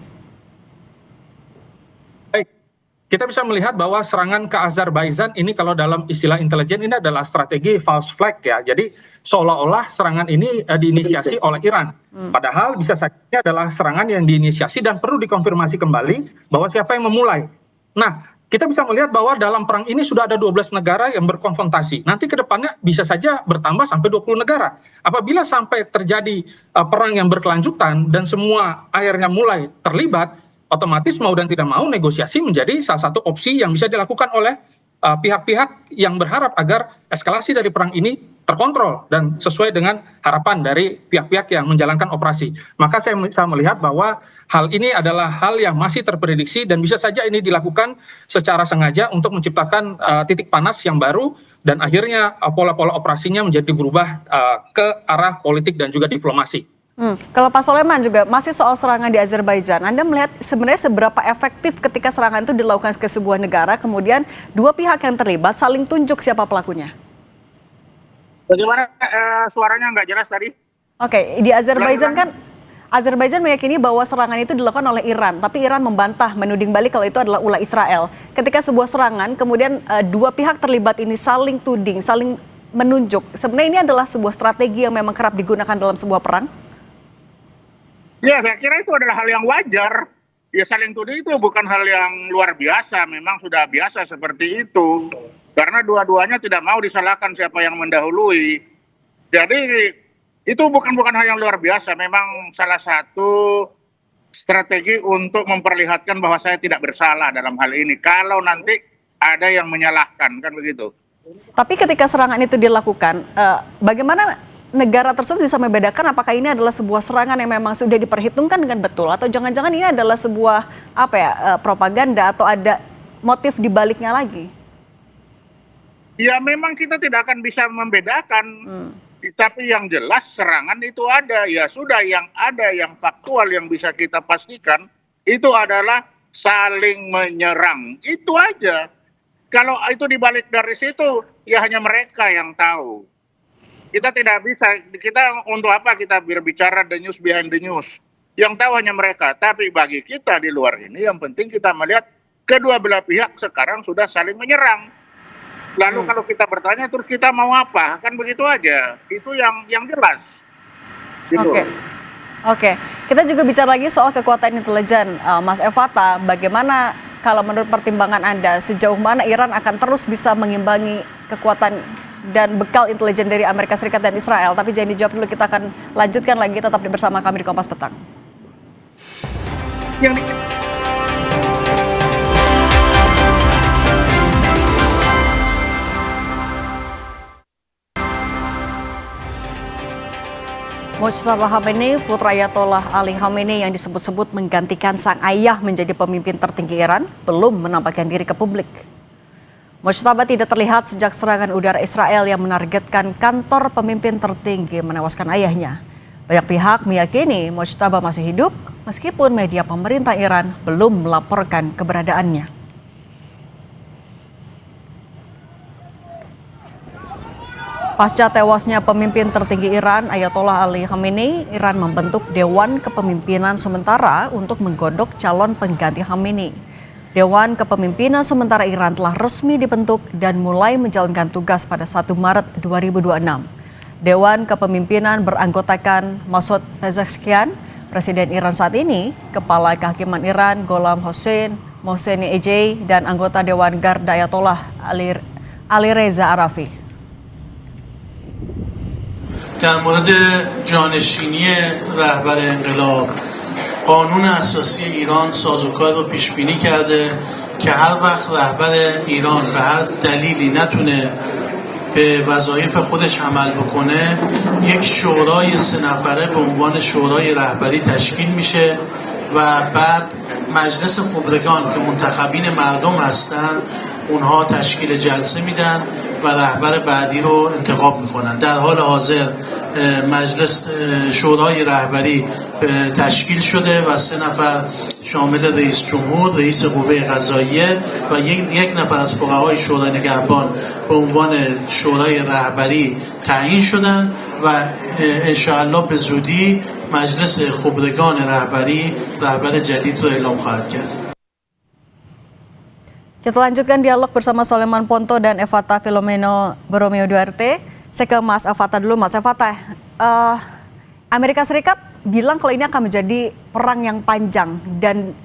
Kita bisa melihat bahwa serangan ke Azerbaijan ini kalau dalam istilah intelijen ini adalah strategi false flag ya. Jadi seolah-olah serangan ini diinisiasi oleh Iran. Padahal bisa saja ini adalah serangan yang diinisiasi dan perlu dikonfirmasi kembali bahwa siapa yang memulai. Nah, kita bisa melihat bahwa dalam perang ini sudah ada 12 negara yang berkonfrontasi. Nanti ke depannya bisa saja bertambah sampai 20 negara. Apabila sampai terjadi perang yang berkelanjutan dan semua akhirnya mulai terlibat, otomatis mau dan tidak mau negosiasi menjadi salah satu opsi yang bisa dilakukan oleh pihak-pihak yang berharap agar eskalasi dari perang ini terkontrol dan sesuai dengan harapan dari pihak-pihak yang menjalankan operasi. Maka saya bisa melihat bahwa hal ini adalah hal yang masih terprediksi dan bisa saja ini dilakukan secara sengaja untuk menciptakan titik panas yang baru dan akhirnya pola-pola operasinya menjadi berubah ke arah politik dan juga diplomasi. Kalau Pak Soleman juga masih soal serangan di Azerbaijan, Anda melihat sebenarnya seberapa efektif ketika serangan itu dilakukan ke sebuah negara, kemudian dua pihak yang terlibat saling tunjuk siapa pelakunya? Bagaimana suaranya nggak jelas tadi? Oke, di Azerbaijan kan Azerbaijan meyakini bahwa serangan itu dilakukan oleh Iran, tapi Iran membantah, menuding balik kalau itu adalah ulah Israel. Ketika sebuah serangan, kemudian dua pihak terlibat ini saling tuding, saling menunjuk. Sebenarnya ini adalah sebuah strategi yang memang kerap digunakan dalam sebuah perang? Ya, saya kira itu adalah hal yang wajar. Ya, saling tuding itu bukan hal yang luar biasa, memang sudah biasa seperti itu. Karena dua-duanya tidak mau disalahkan siapa yang mendahului. Jadi itu bukan hal yang luar biasa, memang salah satu strategi untuk memperlihatkan bahwa saya tidak bersalah dalam hal ini. Kalau nanti ada yang menyalahkan, kan begitu. Tapi ketika serangan itu dilakukan, bagaimana negara tersebut bisa membedakan apakah ini adalah sebuah serangan yang memang sudah diperhitungkan dengan betul atau jangan-jangan ini adalah sebuah propaganda atau ada motif di baliknya lagi? Ya memang kita tidak akan bisa membedakan, tapi yang jelas serangan itu ada. Ya sudah, yang ada yang faktual yang bisa kita pastikan itu adalah saling menyerang. Itu aja. Kalau itu dibalik dari situ, ya hanya mereka yang tahu. Kita tidak bisa, kita untuk apa kita berbicara the news behind the news. Yang tahu hanya mereka, tapi bagi kita di luar ini yang penting kita melihat kedua belah pihak sekarang sudah saling menyerang. Lalu kalau kita bertanya terus kita mau apa? Kan begitu aja. Itu yang jelas. Gitu. Oke. Kita juga bicara lagi soal kekuatan intelijen. Mas Evata, bagaimana kalau menurut pertimbangan Anda sejauh mana Iran akan terus bisa mengimbangi kekuatan dan bekal intelijen dari Amerika Serikat dan Israel? Tapi jangan dijawab dulu, kita akan lanjutkan lagi, tetap bersama kami di Kompas Petang. Mojtaba Khamenei, putra Ayatollah Ali Khamenei yang disebut-sebut menggantikan sang ayah menjadi pemimpin tertinggi Iran, belum menampakkan diri ke publik. Mojtaba tidak terlihat sejak serangan udara Israel yang menargetkan kantor pemimpin tertinggi menewaskan ayahnya. Banyak pihak meyakini Mojtaba masih hidup meskipun media pemerintah Iran belum melaporkan keberadaannya. Pasca tewasnya pemimpin tertinggi Iran, Ayatollah Ali Khamenei, Iran membentuk Dewan Kepemimpinan Sementara untuk menggodok calon pengganti Khamenei. Dewan Kepemimpinan Sementara Iran telah resmi dibentuk dan mulai menjalankan tugas pada 1 Maret 2026. Dewan Kepemimpinan beranggotakan Masoud Pezeshkian, Presiden Iran saat ini, Kepala Kehakiman Iran Gholam Hossein Mohseni Ejei, dan anggota Dewan Garda Ayatollah Ali Reza Arafi. در مورد جانشینی رهبر انقلاب قانون اساسی ایران سازوکار رو پیش بینی کرده که هر وقت رهبر ایران به هر دلیلی نتونه به وظایف خودش عمل بکنه یک شورای 3 نفره به عنوان شورای رهبری تشکیل میشه و بعد مجلس خبرگان که منتخبین مردم هستند اونها تشکیل جلسه میدن و رهبر بعدی رو انتخاب میکنن. در حال حاضر مجلس شورای رهبری تشکیل شده و 3 نفر شامل رئیس جمهور، رئیس قوه قضاییه و یک نفر از فقهای شورای نگهبان به عنوان شورای رهبری تعیین شدن و انشاءالله به زودی مجلس خبرگان رهبری رهبر جدید رو اعلام خواهد کرد. Kita lanjutkan dialog bersama Soleman Ponto dan Evata Filomeno Borromeo Duarte. Saya ke Mas Evata dulu. Mas Evata, Amerika Serikat bilang kalau ini akan menjadi perang yang panjang, dan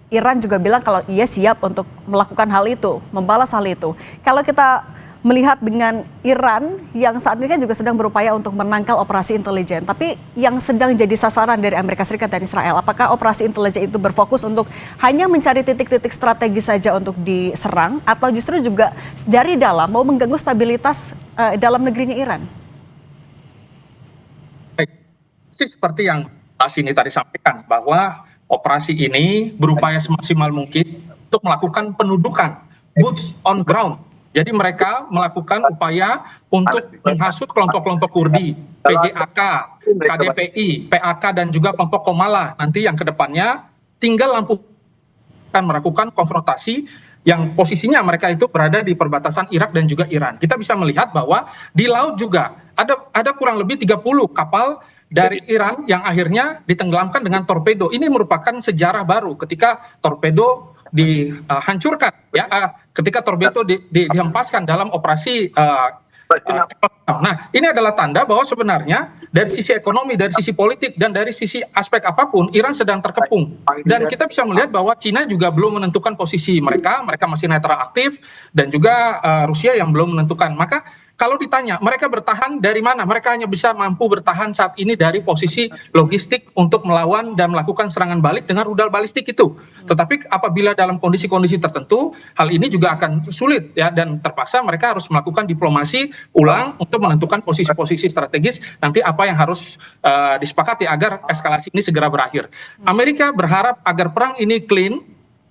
Iran juga bilang kalau ia siap untuk melakukan hal itu, membalas hal itu. Kalau kita melihat dengan Iran yang saat ini kan juga sedang berupaya untuk menangkal operasi intelijen, tapi yang sedang jadi sasaran dari Amerika Serikat dan Israel, apakah operasi intelijen itu berfokus untuk hanya mencari titik-titik strategis saja untuk diserang, atau justru juga dari dalam mau mengganggu stabilitas dalam negerinya Iran? Seperti yang Pak Sini tadi sampaikan, bahwa operasi ini berupaya semaksimal mungkin untuk melakukan pendudukan, boots on ground. Jadi mereka melakukan upaya untuk menghasut kelompok-kelompok Kurdi, PJAK, KDPI, PAK, dan juga kelompok Komala. Nanti yang kedepannya tinggal lampu akan melakukan konfrontasi yang posisinya mereka itu berada di perbatasan Irak dan juga Iran. Kita bisa melihat bahwa di laut juga ada kurang lebih 30 kapal dari Iran yang akhirnya ditenggelamkan dengan torpedo. Ini merupakan sejarah baru ketika torpedo dihancurkan, ya, ketika torpedo dihempaskan dalam operasi. Nah, ini adalah tanda bahwa sebenarnya dari sisi ekonomi, dari sisi politik, dan dari sisi aspek apapun, Iran sedang terkepung. Dan kita bisa melihat bahwa Cina juga belum menentukan posisi mereka masih netral aktif, dan juga Rusia yang belum menentukan. Maka kalau ditanya, mereka bertahan dari mana? Mereka hanya bisa mampu bertahan saat ini dari posisi logistik untuk melawan dan melakukan serangan balik dengan rudal balistik itu. Tetapi apabila dalam kondisi-kondisi tertentu, hal ini juga akan sulit, ya, dan terpaksa mereka harus melakukan diplomasi ulang untuk menentukan posisi-posisi strategis nanti apa yang harus disepakati agar eskalasi ini segera berakhir. Amerika berharap agar perang ini clean,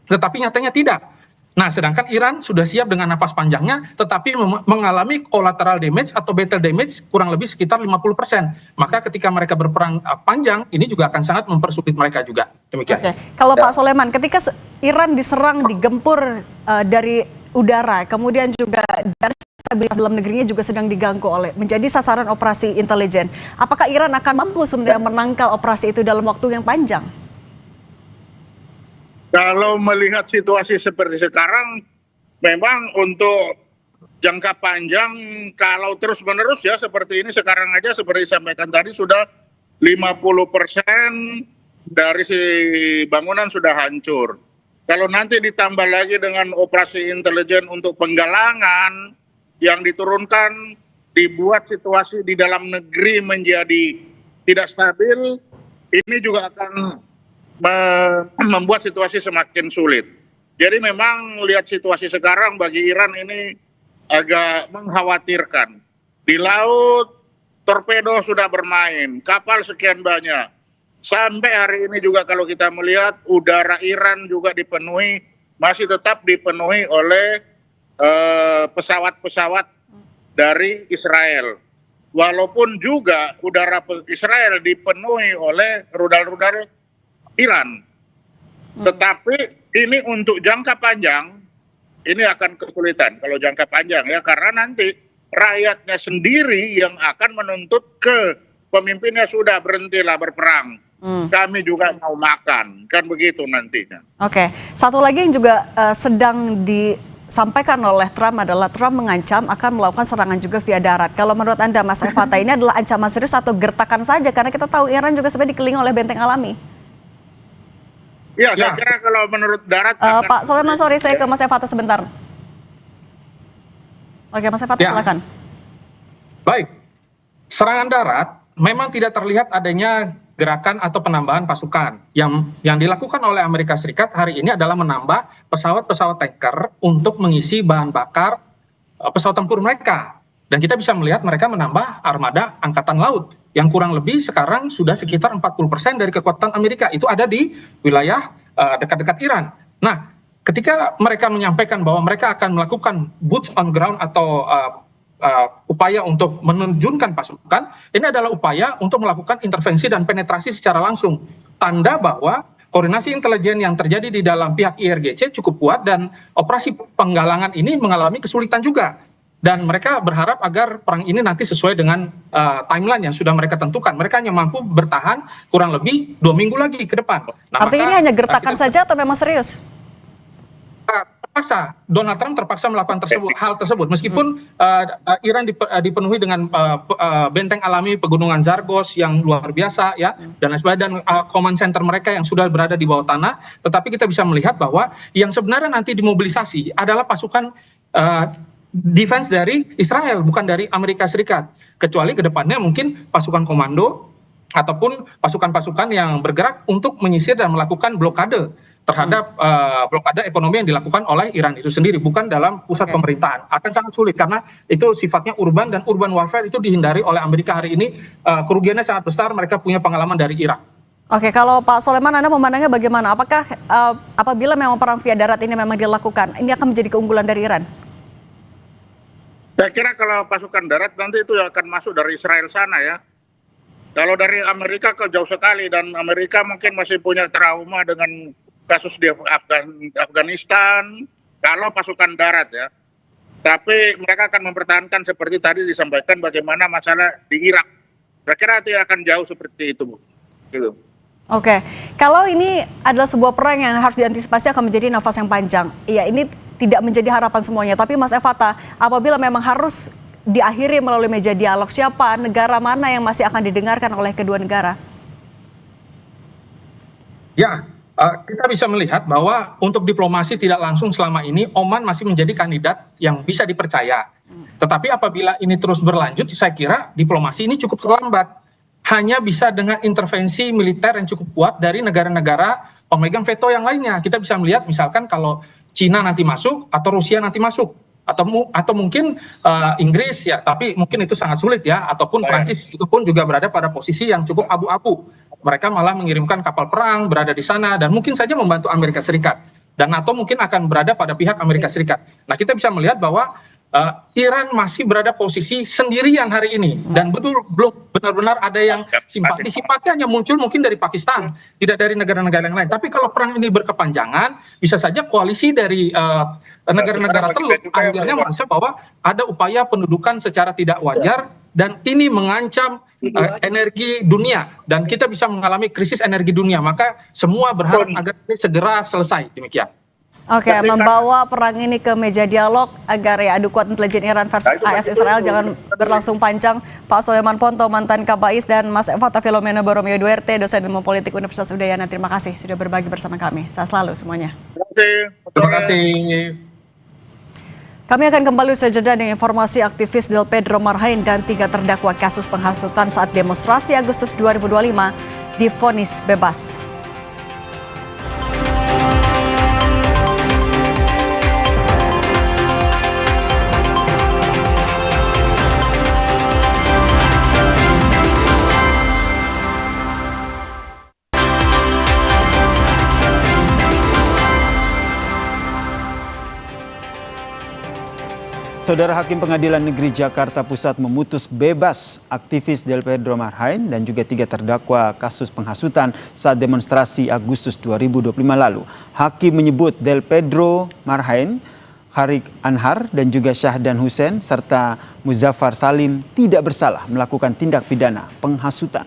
tetapi nyatanya tidak. Nah, sedangkan Iran sudah siap dengan nafas panjangnya, tetapi mengalami collateral damage atau battle damage kurang lebih sekitar 50%. Maka ketika mereka berperang panjang, ini juga akan sangat mempersulit mereka juga. Demikian. Oke. Kalau Pak Soleman, ketika Iran diserang, digempur dari udara, kemudian juga dari stabilitas dalam negerinya juga sedang diganggu oleh menjadi sasaran operasi intelijen, apakah Iran akan mampu sebenarnya menangkal operasi itu dalam waktu yang panjang? Kalau melihat situasi seperti sekarang, memang untuk jangka panjang, kalau terus-menerus ya seperti ini, sekarang aja seperti disampaikan tadi sudah 50% dari si bangunan sudah hancur. Kalau nanti ditambah lagi dengan operasi intelijen untuk penggalangan yang diturunkan, dibuat situasi di dalam negeri menjadi tidak stabil, ini juga akan membuat situasi semakin sulit. Jadi memang lihat situasi sekarang bagi Iran ini agak mengkhawatirkan. Di laut, torpedo sudah bermain, kapal sekian banyak. Sampai hari ini juga kalau kita melihat udara Iran juga dipenuhi, masih tetap dipenuhi oleh pesawat-pesawat dari Israel. Walaupun juga udara Israel dipenuhi oleh rudal-rudal Iran. Tetapi ini untuk jangka panjang, ini akan kesulitan kalau jangka panjang ya, karena nanti rakyatnya sendiri yang akan menuntut ke pemimpinnya, sudah berhentilah berperang. Kami juga mau makan, kan begitu nantinya. Oke, satu lagi yang juga sedang disampaikan oleh Trump adalah Trump mengancam akan melakukan serangan juga via darat. Kalau menurut Anda, Mas Evata, ini adalah ancaman serius atau gertakan saja? Karena kita tahu Iran juga sebenarnya dikelilingi oleh benteng alami. Ya, saya kira kalau menurut darat... Pak Soleman, sorry, saya ke Mas Evata sebentar. Oke, Mas Evata, silakan. Baik, serangan darat memang tidak terlihat adanya gerakan atau penambahan pasukan. Yang dilakukan oleh Amerika Serikat hari ini adalah menambah pesawat-pesawat tanker untuk mengisi bahan bakar pesawat tempur mereka. Dan kita bisa melihat mereka menambah armada angkatan laut yang kurang lebih sekarang sudah sekitar 40% dari kekuatan Amerika. Itu ada di wilayah dekat-dekat Iran. Nah, ketika mereka menyampaikan bahwa mereka akan melakukan boots on ground atau upaya untuk menerjunkan pasukan, ini adalah upaya untuk melakukan intervensi dan penetrasi secara langsung. Tanda bahwa koordinasi intelijen yang terjadi di dalam pihak IRGC cukup kuat dan operasi penggalangan ini mengalami kesulitan juga. Dan mereka berharap agar perang ini nanti sesuai dengan timeline yang sudah mereka tentukan. Mereka hanya mampu bertahan kurang lebih 2 minggu lagi ke depan. Nah, artinya ini hanya gertakan saja atau memang serius? Terpaksa, Donald Trump terpaksa melakukan hal tersebut. Meskipun Iran dipenuhi dengan benteng alami pegunungan Zargos yang luar biasa, ya, dan lain sebagainya, dan command center mereka yang sudah berada di bawah tanah, tetapi kita bisa melihat bahwa yang sebenarnya nanti dimobilisasi adalah pasukan defense dari Israel, bukan dari Amerika Serikat. Kecuali ke depannya mungkin pasukan komando ataupun pasukan-pasukan yang bergerak untuk menyisir dan melakukan blokade terhadap blokade ekonomi yang dilakukan oleh Iran itu sendiri, bukan dalam pusat pemerintahan. Akan sangat sulit karena itu sifatnya urban, dan urban warfare itu dihindari oleh Amerika hari ini. Kerugiannya sangat besar, mereka punya pengalaman dari Irak. Oke, kalau Pak Soleman, Anda memandangnya bagaimana? Apakah apabila memang perang via darat ini memang dilakukan, ini akan menjadi keunggulan dari Iran? Saya kira kalau pasukan darat nanti itu akan masuk dari Israel sana, ya. Kalau dari Amerika ke jauh sekali, dan Amerika mungkin masih punya trauma dengan kasus di Afghanistan, kalau pasukan darat, ya. Tapi mereka akan mempertahankan seperti tadi disampaikan bagaimana masalah di Irak. Saya kira itu akan jauh seperti itu, Bu. Gitu. Oke, kalau ini adalah sebuah perang yang harus diantisipasi akan menjadi nafas yang panjang. Iya, ini tidak menjadi harapan semuanya. Tapi Mas Evata, apabila memang harus diakhiri melalui meja dialog, siapa negara mana yang masih akan didengarkan oleh kedua negara? Ya, kita bisa melihat bahwa untuk diplomasi tidak langsung selama ini Oman masih menjadi kandidat yang bisa dipercaya. Tetapi apabila ini terus berlanjut, saya kira diplomasi ini cukup terlambat. Hanya bisa dengan intervensi militer yang cukup kuat dari negara-negara pemegang veto yang lainnya. Kita bisa melihat misalkan kalau Cina nanti masuk atau Rusia nanti masuk, atau mungkin Inggris, ya, tapi mungkin itu sangat sulit, ya, ataupun Prancis itu pun juga berada pada posisi yang cukup abu-abu. Mereka malah mengirimkan kapal perang berada di sana dan mungkin saja membantu Amerika Serikat, dan NATO mungkin akan berada pada pihak Amerika Serikat. Nah, kita bisa melihat bahwa Iran masih berada posisi sendirian hari ini, dan belum benar-benar ada yang simpati hanya muncul mungkin dari Pakistan, tidak dari negara-negara yang lain. Tapi kalau perang ini berkepanjangan, bisa saja koalisi dari negara-negara teluk akhirnya merasa bahwa ada upaya pendudukan secara tidak wajar, dan ini mengancam energi dunia, dan kita bisa mengalami krisis energi dunia. Maka semua berharap agar ini segera selesai. Demikian. Oke, membawa perang ini ke meja dialog agar ya adu kuat intelijen Iran versus AS Israel jangan berlangsung panjang. Pak Soleman Ponto, mantan Kabais, dan Mas Evata Filomena Boromeo Duerte, dosen ilmu politik Universitas Udayana. Terima kasih sudah berbagi bersama kami. Sehat selalu semuanya. Terima kasih. Kami akan kembali usai jeda dengan informasi aktivis Del Pedro Marhain dan 3 terdakwa kasus penghasutan saat demonstrasi Agustus 2025 divonis bebas. Saudara Hakim Pengadilan Negeri Jakarta Pusat memutus bebas aktivis Del Pedro Marhain dan juga 3 terdakwa kasus penghasutan saat demonstrasi Agustus 2025 lalu. Hakim menyebut Del Pedro Marhain Harik Anhar dan juga Syahdan Hussein serta Muzaffar Salim tidak bersalah melakukan tindak pidana penghasutan.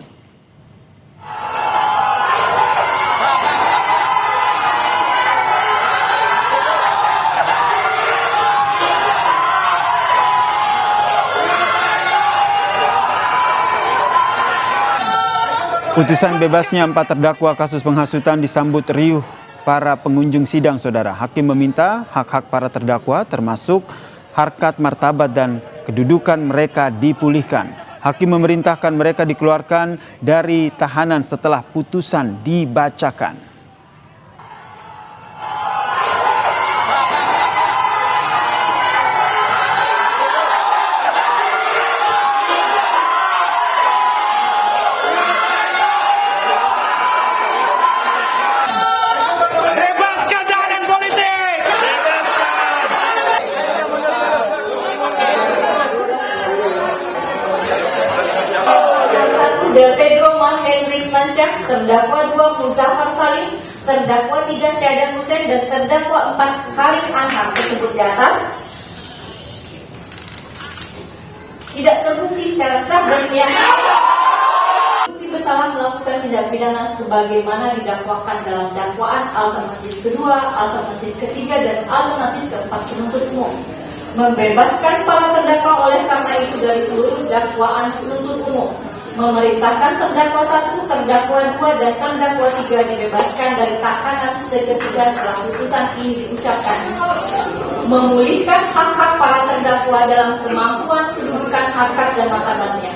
Putusan bebasnya 4 terdakwa kasus penghasutan disambut riuh para pengunjung sidang, saudara. Hakim meminta hak-hak para terdakwa termasuk harkat martabat dan kedudukan mereka dipulihkan. Hakim memerintahkan mereka dikeluarkan dari tahanan setelah putusan dibacakan. Del Pedro Hendrik Mansyah, terdakwa 2 Muzaffar Salim, terdakwa 3 Syahdan Hussein, dan terdakwa 4 Harik Anhar tersebut di atas tidak terbukti secara sah dan terbukti bersalah melakukan tindak pidana sebagaimana didakwakan dalam dakwaan alternatif kedua, alternatif ketiga, dan alternatif keempat penuntut umum. Membebaskan para terdakwa oleh karena itu dari seluruh dakwaan penuntut umum. Memerintahkan terdakwa 1, terdakwa 2, dan terdakwa 3 dibebaskan dari tahanan seketika setelah putusan ini diucapkan. Memulihkan hak-hak para terdakwa dalam kemampuan kedudukan harkat dan martabatnya.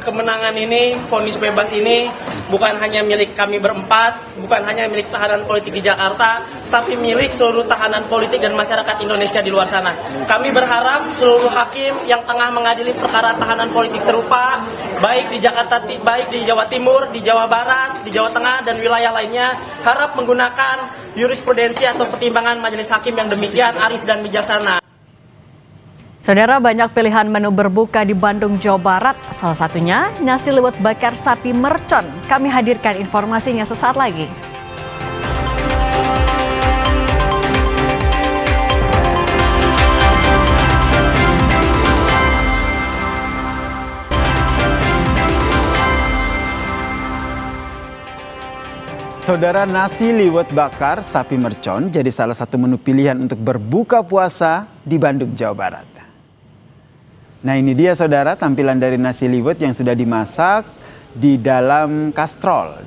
Kemenangan ini, vonis bebas ini bukan hanya milik kami berempat, bukan hanya milik tahanan politik di Jakarta, tapi milik seluruh tahanan politik dan masyarakat Indonesia di luar sana. Kami berharap seluruh hakim yang tengah mengadili perkara tahanan politik serupa, baik di Jakarta, baik di Jawa Timur, di Jawa Barat, di Jawa Tengah, dan wilayah lainnya, harap menggunakan jurisprudensi atau pertimbangan majelis hakim yang demikian arif dan bijaksana. Saudara, banyak pilihan menu berbuka di Bandung, Jawa Barat. Salah satunya nasi liwet bakar sapi mercon. Kami hadirkan informasinya sesaat lagi. Saudara, nasi liwet bakar sapi mercon jadi salah satu menu pilihan untuk berbuka puasa di Bandung, Jawa Barat. Nah, ini dia saudara tampilan dari nasi liwet yang sudah dimasak di dalam kastrol,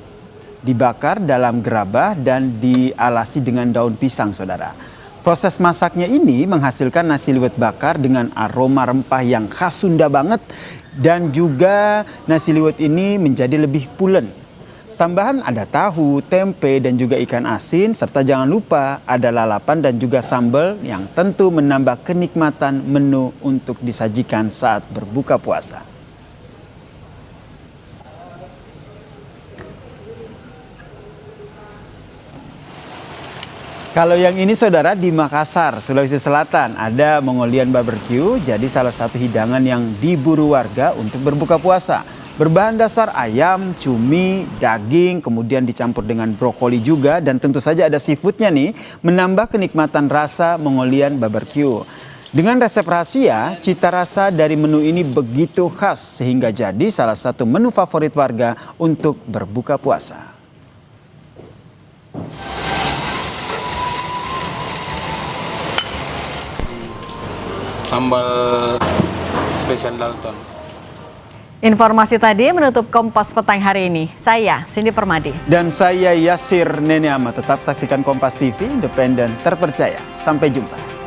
dibakar dalam gerabah dan dialasi dengan daun pisang, saudara. Proses masaknya ini menghasilkan nasi liwet bakar dengan aroma rempah yang khas Sunda banget, dan juga nasi liwet ini menjadi lebih pulen. Tambahan ada tahu, tempe, dan juga ikan asin, serta jangan lupa ada lalapan dan juga sambal yang tentu menambah kenikmatan menu untuk disajikan saat berbuka puasa. Kalau yang ini saudara di Makassar, Sulawesi Selatan, ada Mongolian barbecue, jadi salah satu hidangan yang diburu warga untuk berbuka puasa. Berbahan dasar ayam, cumi, daging, kemudian dicampur dengan brokoli juga, dan tentu saja ada seafoodnya nih, menambah kenikmatan rasa Mongolian barbecue. Dengan resep rahasia, cita rasa dari menu ini begitu khas sehingga jadi salah satu menu favorit warga untuk berbuka puasa. Sambal spesial Dalton. Informasi tadi menutup Kompas Petang hari ini. Saya Cindy Permadi. Dan saya Yasir Nene Ahmad. Tetap saksikan Kompas TV, independen, terpercaya. Sampai jumpa.